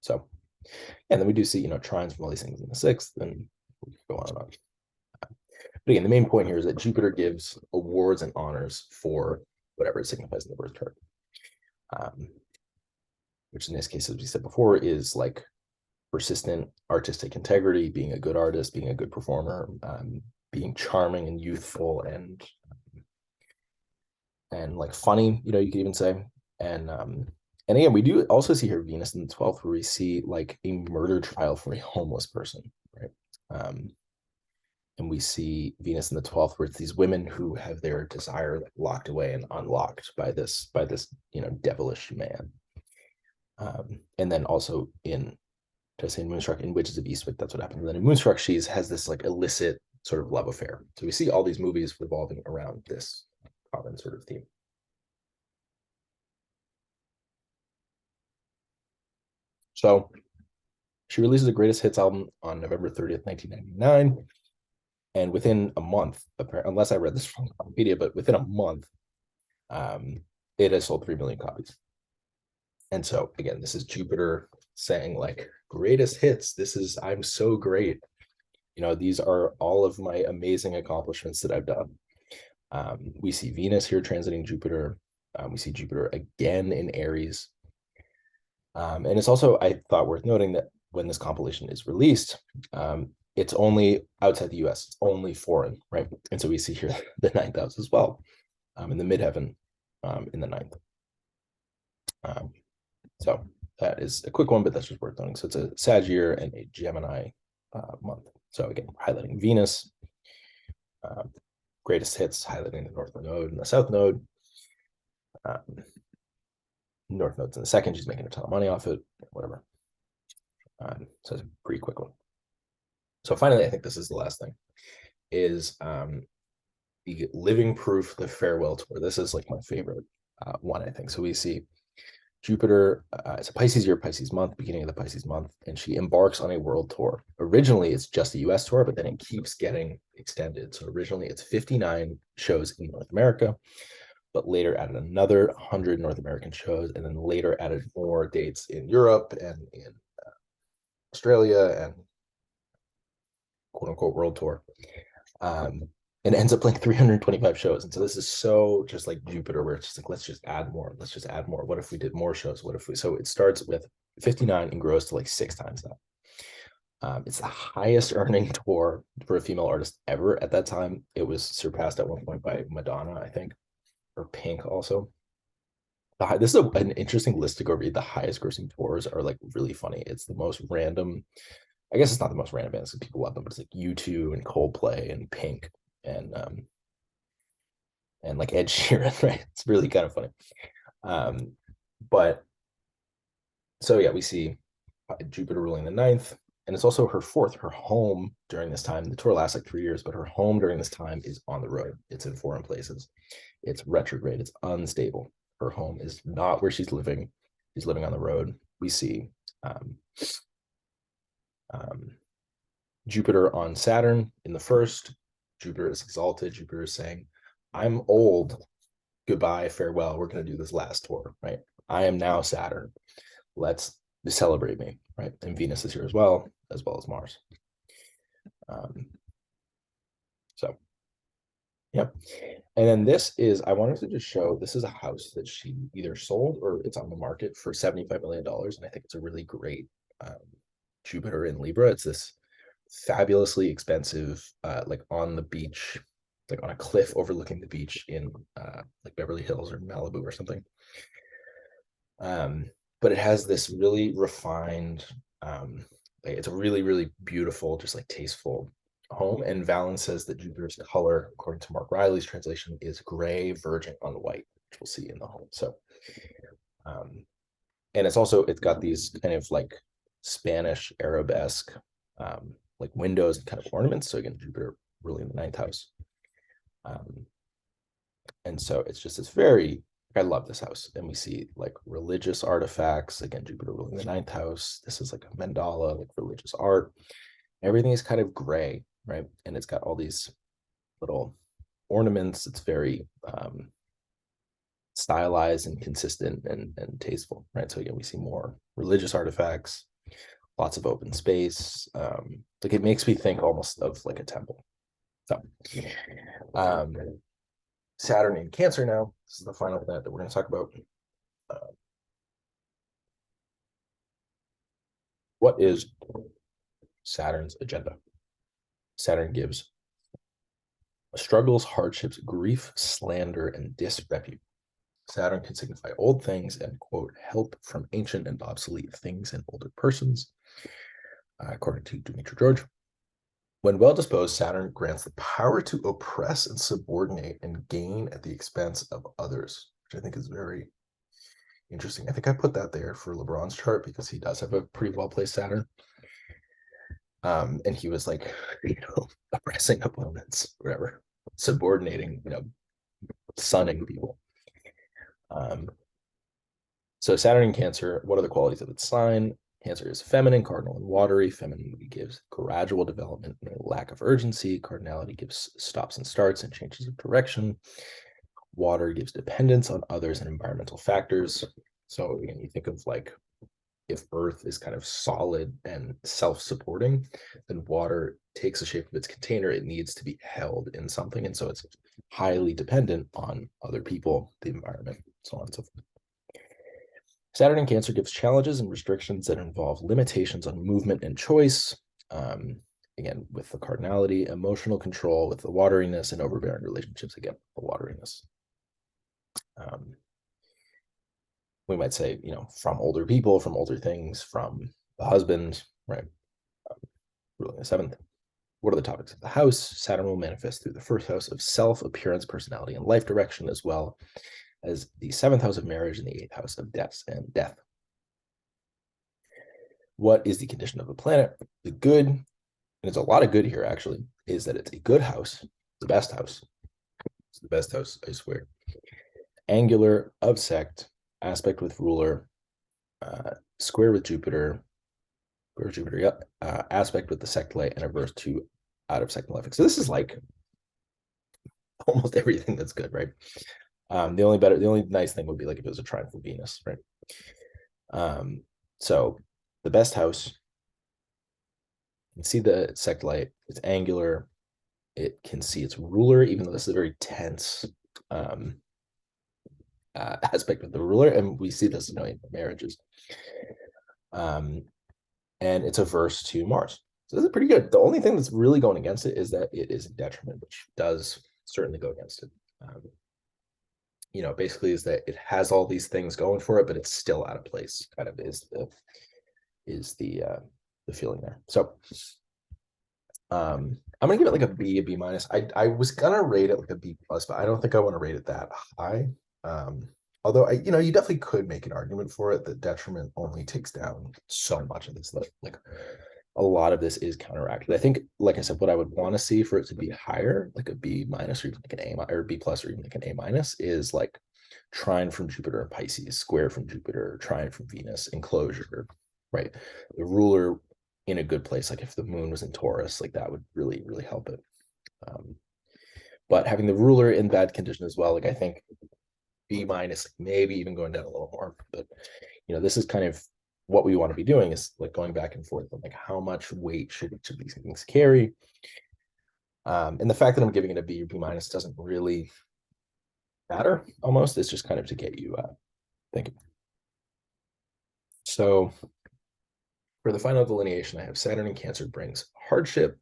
So, and then we do see, trines from all these things in the 6th, and we can go on and on. But again, the main point here is that Jupiter gives awards and honors for whatever it signifies in the birth chart. Which in this case, as we said before, is like persistent artistic integrity, being a good artist, being a good performer, being charming and youthful and like funny, you could even say. And again, we do also see here Venus in the 12th, where we see like a murder trial for a homeless person, right? And we see Venus in the 12th, where it's these women who have their desire like locked away and unlocked by this devilish man. And then also in Moonstruck, in Witches of Eastwick, that's what happens. And then in Moonstruck, has this like illicit sort of love affair. So we see all these movies revolving around this common sort of theme. So she releases the Greatest Hits album on November 30th, 1999. And within a month, unless I read this from Wikipedia, but within a month, it has sold 3 million copies. And so again, this is Jupiter saying like greatest hits. I'm so great. These are all of my amazing accomplishments that I've done. We see Venus here transiting Jupiter. We see Jupiter again in Aries. And it's also, I thought, worth noting that when this compilation is released, it's only outside the US, it's only foreign, right? And so we see here the ninth house as well, in the midheaven, in the ninth. So that is a quick one, but that's just worth noting. So it's a Sag year and a Gemini month. So again, highlighting Venus, greatest hits, highlighting the North Node and the South Node. North Node's in the second, she's making a ton of money off it, whatever. So it's a pretty quick one. So finally, I think this is the last thing, is the Living Proof, the Farewell Tour. This is like my favorite one, I think. So we see Jupiter, it's a Pisces year, Pisces month, beginning of the Pisces month, and she embarks on a world tour. Originally, it's just a US tour, but then it keeps getting extended. So originally, it's 59 shows in North America, but later added another 100 North American shows, and then later added more dates in Europe and in Australia and quote unquote world tour. And ends up playing 325 shows. And so this is so just like Jupiter, where it's just like, let's just add more. Let's just add more. What if we did more shows? So it starts with 59 and grows to like 6 times that. It's the highest earning tour for a female artist ever at that time. It was surpassed at one point by Madonna, I think, or Pink also. This is an interesting list to go read. The highest grossing tours are like really funny. It's the most random. I guess it's not the most random bands because people love them, but it's like U2 and Coldplay and Pink and like Ed Sheeran, right? It's really kind of funny. But so yeah, we see Jupiter ruling the ninth, and it's also her fourth, her home during this time. The tour lasts like 3 years, but her home during this time is on the road. It's in foreign places. It's retrograde. It's unstable. Her home is not where she's living. She's living on the road. We see Jupiter on Saturn in the first. Jupiter is exalted. Jupiter is saying, I'm old. Goodbye, farewell. We're going to do this last tour, right? I am now Saturn. Let's celebrate me, right? And Venus is here as well as Mars. So, yep. And then this is, I wanted to just show, this is a house that she either sold or it's on the market for $75 million. And I think it's a really great Jupiter in Libra. It's this fabulously expensive, like on the beach, like on a cliff overlooking the beach in like Beverly Hills or Malibu or something. But it has this really refined, like it's a really, really beautiful, just like tasteful home. And Valen says that Jupiter's color, according to Mark Riley's translation, is gray verging on white, which we'll see in the home. So, and it's got these kind of like Spanish Arabesque, like windows and kind of ornaments. So again, Jupiter ruling the ninth house. And so it's just this very, I love this house. And we see like religious artifacts, again, Jupiter ruling the ninth house. This is like a mandala, like religious art. Everything is kind of gray, right? And it's got all these little ornaments. It's very stylized and consistent and tasteful, right? So again, we see more religious artifacts, lots of open space. Like it makes me think almost of like a temple. So Saturn in Cancer now. This is the final planet that we're going to talk about. What is Saturn's agenda? Saturn gives struggles, hardships, grief, slander, and disrepute. Saturn can signify old things and, quote, help from ancient and obsolete things and older persons, according to Dimitri George. When well disposed, Saturn grants the power to oppress and subordinate and gain at the expense of others, which I think is very interesting. I think I put that there for LeBron's chart because he does have a pretty well placed Saturn. And he was like, oppressing opponents, whatever, subordinating, sunning people. So Saturn in Cancer, what are the qualities of its sign? Cancer is feminine, cardinal, and watery. Femininity gives gradual development and a lack of urgency. Cardinality gives stops and starts and changes of direction. Water gives dependence on others and environmental factors. So again, you think of like if Earth is kind of solid and self-supporting, then water takes the shape of its container. It needs to be held in something. And so it's highly dependent on other people, the environment, so on and so forth. Saturn in Cancer gives challenges and restrictions that involve limitations on movement and choice. Again, with the cardinality, emotional control, with the wateriness, and overbearing relationships, again, the wateriness. We might say, from older people, from older things, from the husband, right? Ruling the seventh. What are the topics of the house? Saturn will manifest through the first house of self, appearance, personality, and life direction, as well as the seventh house of marriage and the eighth house of deaths and death. What is the condition of a planet? The good, and it's a lot of good here actually, is that it's a good house, the best house. It's the best house, I swear. Angular, of sect, aspect with ruler, square with Jupiter, aspect with the sect light, and averse to out of sect malefic. So this is like almost everything that's good, right? The only nice thing would be like if it was a trine for Venus, right? So the best house, you can see the sect light, it's angular, it can see its ruler, even though this is a very tense aspect with the ruler, and we see this in marriages. And it's averse to Mars. So this is pretty good. The only thing that's really going against it is that it is a detriment, which does certainly go against it. Basically is that it has all these things going for it, but it's still out of place, kind of is the feeling there. So I'm gonna give it like a B minus. I was gonna rate it like a B plus, but I don't think I want to rate it that high. Although you definitely could make an argument for it that detriment only takes down so much of this. Like a lot of this is counteracted. I think, like I said, what I would want to see for it to be higher, like a B minus or even like an A or B plus or even like an A minus, is like trine from Jupiter and Pisces, square from Jupiter, trine from Venus, enclosure, right? The ruler in a good place, like if the moon was in Taurus, like that would really, really help it. But having the ruler in bad condition as well, like I think B minus, maybe even going down a little more. But this is kind of what we want to be doing, is like going back and forth on like how much weight should each of these things carry. And the fact that I'm giving it a B or B minus doesn't really matter almost. It's just kind of to get you thinking. So for the final delineation, I have Saturn in Cancer brings hardship,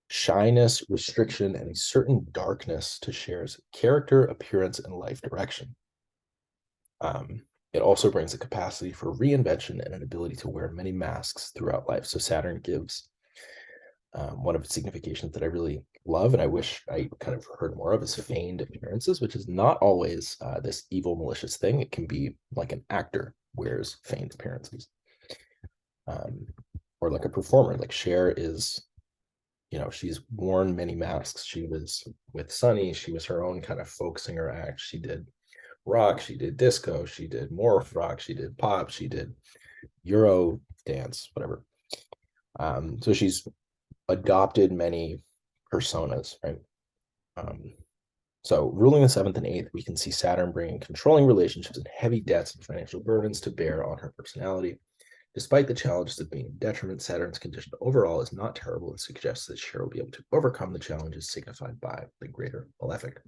shyness, restriction, and a certain darkness to Cher's character, appearance, and life direction. It also brings a capacity for reinvention and an ability to wear many masks throughout life. So Saturn gives one of its significations that I really love, and I wish I kind of heard more of, is feigned appearances, which is not always this evil, malicious thing. It can be like an actor wears feigned appearances. Or like a performer, like Cher is, she's worn many masks. She was with Sunny, she was her own kind of folk singer act. She did rock, she did disco, she did morph rock, she did pop, she did Euro dance, whatever. So she's adopted many personas, right? So ruling the seventh and eighth, we can see Saturn bringing controlling relationships and heavy debts and financial burdens to bear on her personality. Despite the challenges of being a detriment, Saturn's condition overall is not terrible and suggests that Cher will be able to overcome the challenges signified by the greater malefic.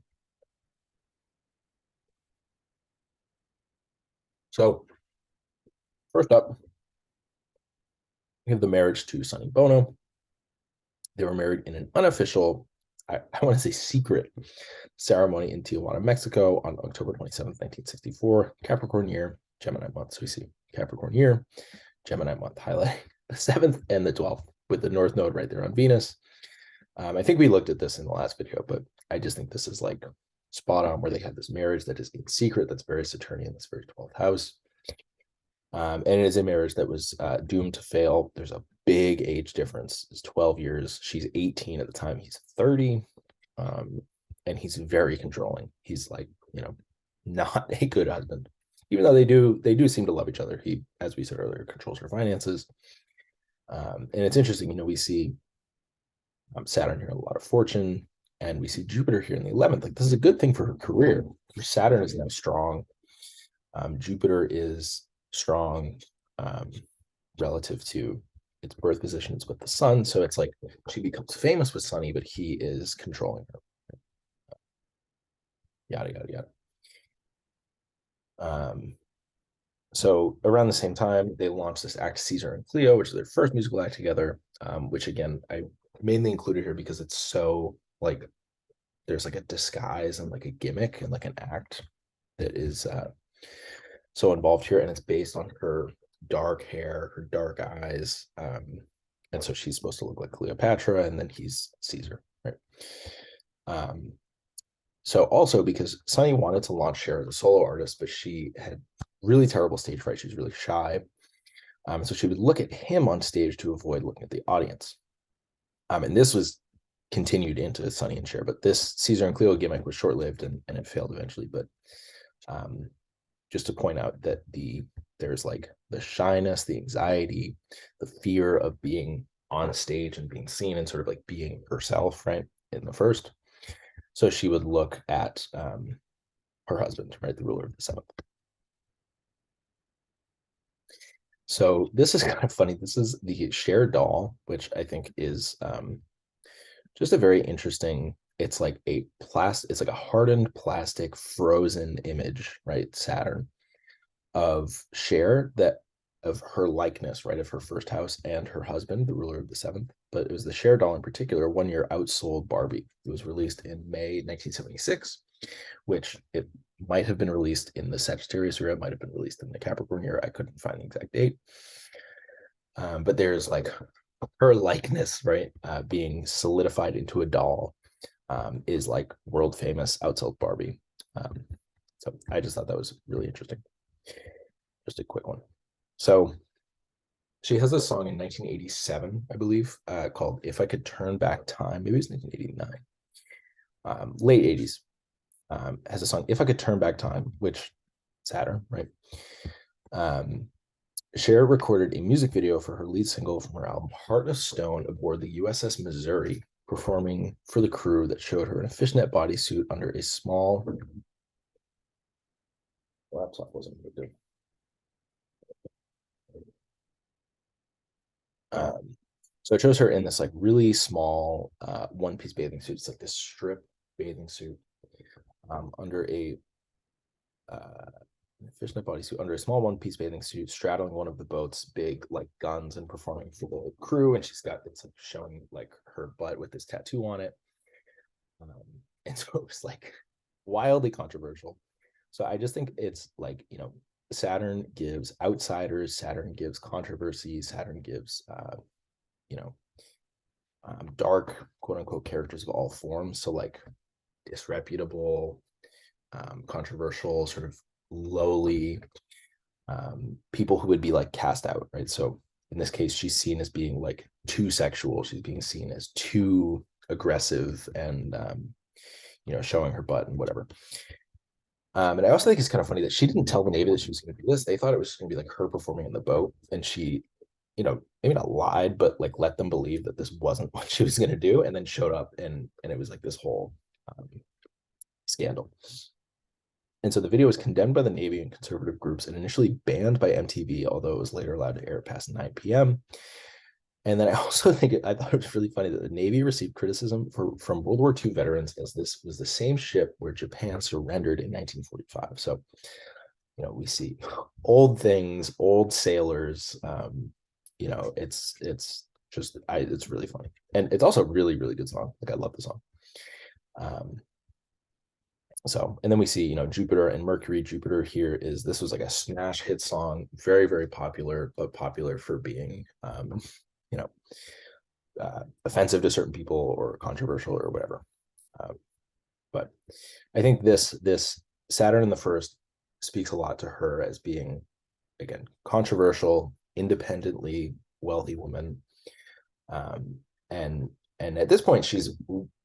So first up, we have the marriage to Sonny Bono. They were married in an unofficial, I want to say secret, ceremony in Tijuana, Mexico on October 27th, 1964. Capricorn year, Gemini month. So we see Capricorn year, Gemini month highlighting the 7th and the 12th with the North Node right there on Venus. I think we looked at this in the last video, but I just think this is like spot on, where they had this marriage that is in secret, that's very Saturnian, that's very 12th house. And it is a marriage that was doomed to fail. There's a big age difference. It's 12 years. She's 18 at the time. He's 30. And he's very controlling. He's like, not a good husband. Even though they do seem to love each other. He, as we said earlier, controls her finances. And it's interesting, we see Saturn here, a lot of fortune, and we see Jupiter here in the 11th. Like, this is a good thing for her career. Her Saturn is now strong. Jupiter is strong. relative to its birth position is with the sun. So it's like she becomes famous with Sunny, but he is controlling her. Yada yada yada. So around the same time, they launched this act Caesar and Cleo, which is their first musical act together. Which again, I mainly included here because it's so like there's like a disguise and like a gimmick and like an act that is so involved here, and it's based on her dark hair, her dark eyes, and so she's supposed to look like Cleopatra, and then he's Caesar, right? So also because Sunny wanted to launch Cher as a solo artist, but she had really terrible stage fright. She was really shy. So she would look at him on stage to avoid looking at the audience. And this was continued into Sunny and Cher, but this Caesar and Cleo gimmick was short-lived and it failed eventually. But just to point out that there's like the shyness, the anxiety, the fear of being on stage and being seen and sort of like being herself, right, in the first. So she would look at her husband, right, the ruler of the seventh. So this is kind of funny. This is the Cher doll, which I think is just a very interesting. It's like it's like a hardened plastic frozen image, right? Saturn of Cher of her likeness, right, of her first house and her husband, the ruler of the seventh. But it was the Cher doll in particular, 1 year outsold Barbie. It was released in May 1976, which it might have been released in the Sagittarius era, it might have been released in the Capricorn era. I couldn't find the exact date. But there's like her likeness, right, being solidified into a doll is like world famous outsold Barbie. So I just thought that was really interesting. Just a quick one. So she has a song in 1987, I believe, called If I Could Turn Back Time. Maybe it's 1989. Late 80s. Has a song, If I Could Turn Back Time, which Saturn, right? Cher recorded a music video for her lead single from her album Heart of Stone aboard the USS Missouri, performing for the crew that showed her in a fishnet bodysuit under a small laptop wasn't good. So it shows her in this like really small one-piece bathing suit. It's like this strip bathing suit under a fishnet bodysuit, under a small one-piece bathing suit, straddling one of the boat's big like guns and performing for the crew. And she's got it's like showing like her butt with this tattoo on it. And so it was like wildly controversial. So I just think it's like, Saturn gives outsiders, Saturn gives controversy, Saturn gives dark quote unquote characters of all forms. So like disreputable, controversial, sort of lowly people who would be like cast out, right? So in this case, she's seen as being like too sexual. She's being seen as too aggressive and showing her butt and whatever. And I also think it's kind of funny that she didn't tell the Navy that she was going to do this. They thought it was going to be like her performing in the boat, and she, maybe not lied, but like let them believe that this wasn't what she was going to do, and then showed up, and it was like this whole scandal. And so the video was condemned by the Navy and conservative groups and initially banned by MTV, although it was later allowed to air past 9 p.m. And then I also think I thought it was really funny that the Navy received criticism from World War II veterans, as this was the same ship where Japan surrendered in 1945. So, we see old things, old sailors. It's just it's really funny, and it's also a really really good song. Like I love the song. So, and then we see, Jupiter and Mercury. Jupiter here this was like a smash hit song, very, very popular, but popular for being, offensive to certain people or controversial or whatever. But I think this Saturn in the first speaks a lot to her as being, again, controversial, independently wealthy woman. And at this point, she's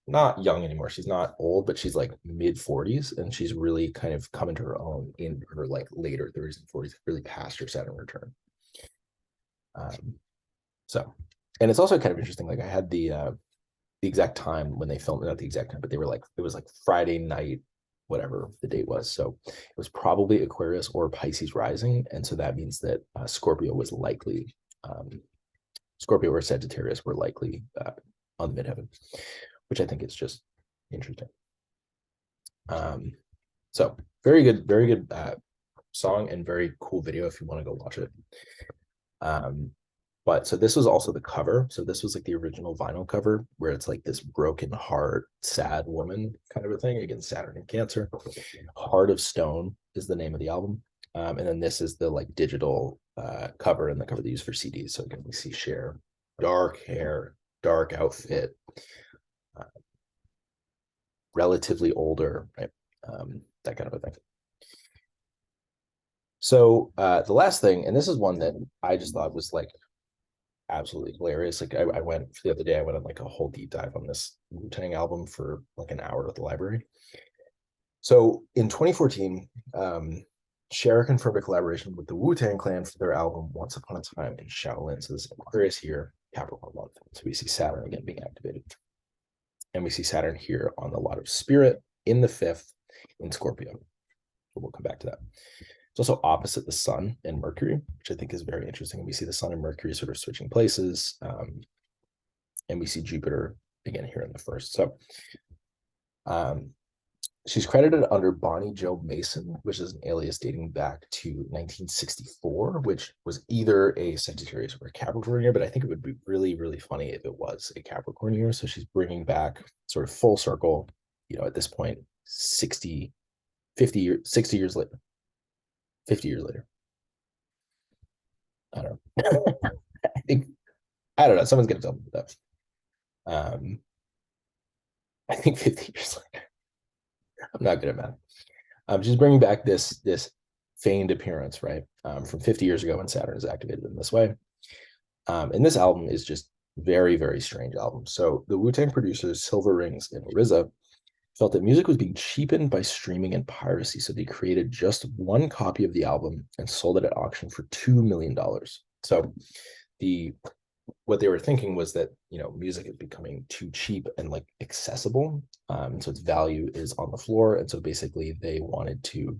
not young anymore. She's not old, but she's like mid 40s, and she's really kind of come into her own in her like later 30s and 40s, really past her Saturn return. So, and it's also kind of interesting. Like I had the exact time when they filmed, not the exact time, but they were like, it was like Friday night whatever the date was. So it was probably Aquarius or Pisces rising. And so that means that Scorpio was likely, Scorpio or Sagittarius were likely on the midheaven, which I think is just interesting. So very good song and very cool video if you want to go watch it. But so this was also the cover. So this was like the original vinyl cover where it's like this broken heart, sad woman kind of a thing against Saturn and Cancer. Heart of Stone is the name of the album. And then this is the like digital cover and the cover they use for CDs. So again, we see Cher, dark hair, dark outfit, relatively older, right? That kind of a thing. So the last thing, and this is one that I just thought was like absolutely hilarious. Like I went the other day, I went on like a whole deep dive on this Wu-Tang album for like an hour at the library. So in 2014, Cher confirmed a collaboration with the Wu-Tang Clan for their album Once Upon a Time in Shaolin. So this is Aquarius here, Capricorn month. So we see Saturn again being activated. And we see Saturn here on the lot of Spirit in the 5th in Scorpio. So we'll come back to that. It's also opposite the Sun and Mercury, which I think is very interesting. We see the Sun and Mercury sort of switching places. And we see Jupiter again here in the 1st. So she's credited under Bonnie Jo Mason, which is an alias dating back to 1964, which was either a Sagittarius or a Capricorn year, but I think it would be really, really funny if it was a Capricorn year. So she's bringing back sort of full circle, you know, at this point, 60 years later. 50 years later. I don't know. I don't know. Someone's going to tell me that. I think 50 years later. I'm not good at math. She's bringing back this feigned appearance, right? From 50 years ago when Saturn is activated in this way. And this album is just very, very strange album. So the Wu-Tang producers, Silver Rings and RZA, felt that music was being cheapened by streaming and piracy. So they created just one copy of the album and sold it at auction for $2 million. So what they were thinking was that, you know, music is becoming too cheap and like accessible. So its value is on the floor. And so basically they wanted to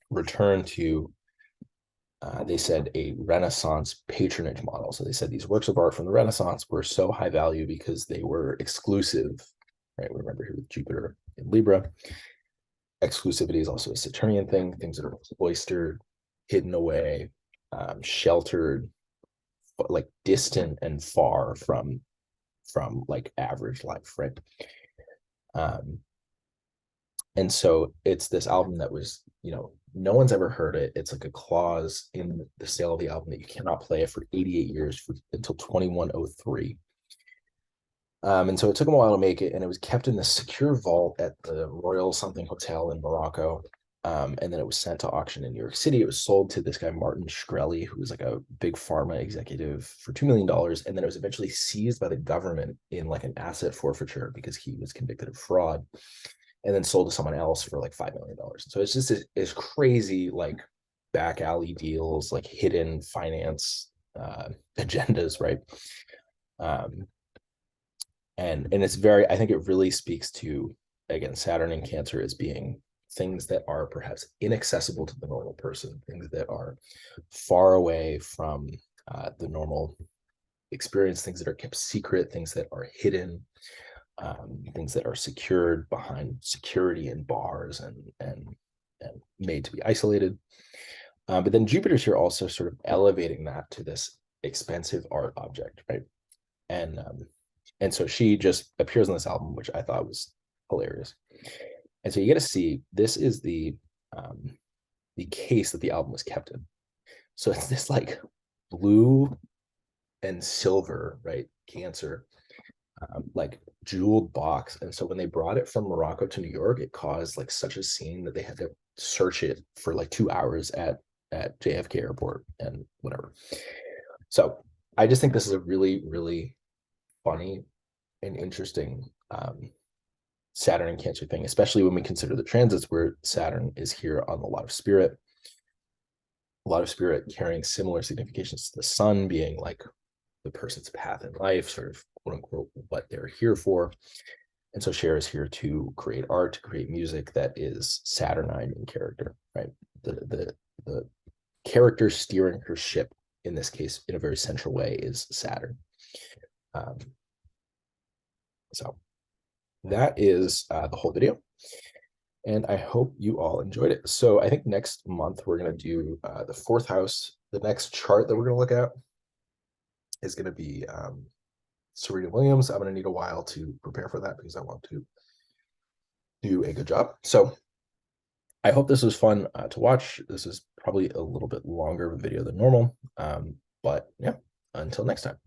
return to, they said, a Renaissance patronage model. So they said these works of art from the Renaissance were so high value because they were exclusive, right? Remember here with Jupiter in Libra. Exclusivity is also a Saturnian thing, things that are cloistered, hidden away, sheltered, like distant and far from like average life, right? And so it's this album that was, you know, no one's ever heard it. It's like a clause in the sale of the album that you cannot play it for 88 years until 2103. And so it took them a while to make it, and it was kept in the secure vault at the Royal something hotel in Morocco. And then it was sent to auction in New York City. It was sold to this guy, Martin Shkreli, who was like a big pharma executive for $2 million. And then it was eventually seized by the government in like an asset forfeiture because he was convicted of fraud, and then sold to someone else for like $5 million. So it's just this crazy like back alley deals, like hidden finance agendas, right? And it's very, I think it really speaks to, again, Saturn and Cancer as being things that are perhaps inaccessible to the normal person, things that are far away from the normal experience, things that are kept secret, things that are hidden, things that are secured behind security and bars and made to be isolated. But then Jupiter's here also sort of elevating that to this expensive art object, right? And so she just appears on this album, which I thought was hilarious. And so you get to see, this is the case that the album was kept in. So it's this like blue and silver, right? Cancer, like jeweled box. And so when they brought it from Morocco to New York, it caused like such a scene that they had to search it for like 2 hours at JFK airport and whatever. So I just think this is a really, really funny and interesting Saturn and Cancer thing, especially when we consider the transits where Saturn is here on the lot of Spirit. A lot of Spirit carrying similar significations to the Sun being like the person's path in life, sort of quote unquote what they're here for. And so Cher is here to create art, to create music that is Saturnine in character, right? The character steering her ship, in this case, in a very central way, is Saturn. Um, so that is the whole video. And I hope you all enjoyed it. So I think next month we're going to do the fourth house. The next chart that we're going to look at is going to be Serena Williams. I'm going to need a while to prepare for that because I want to do a good job. So I hope this was fun to watch. This is probably a little bit longer of a video than normal. But yeah, until next time.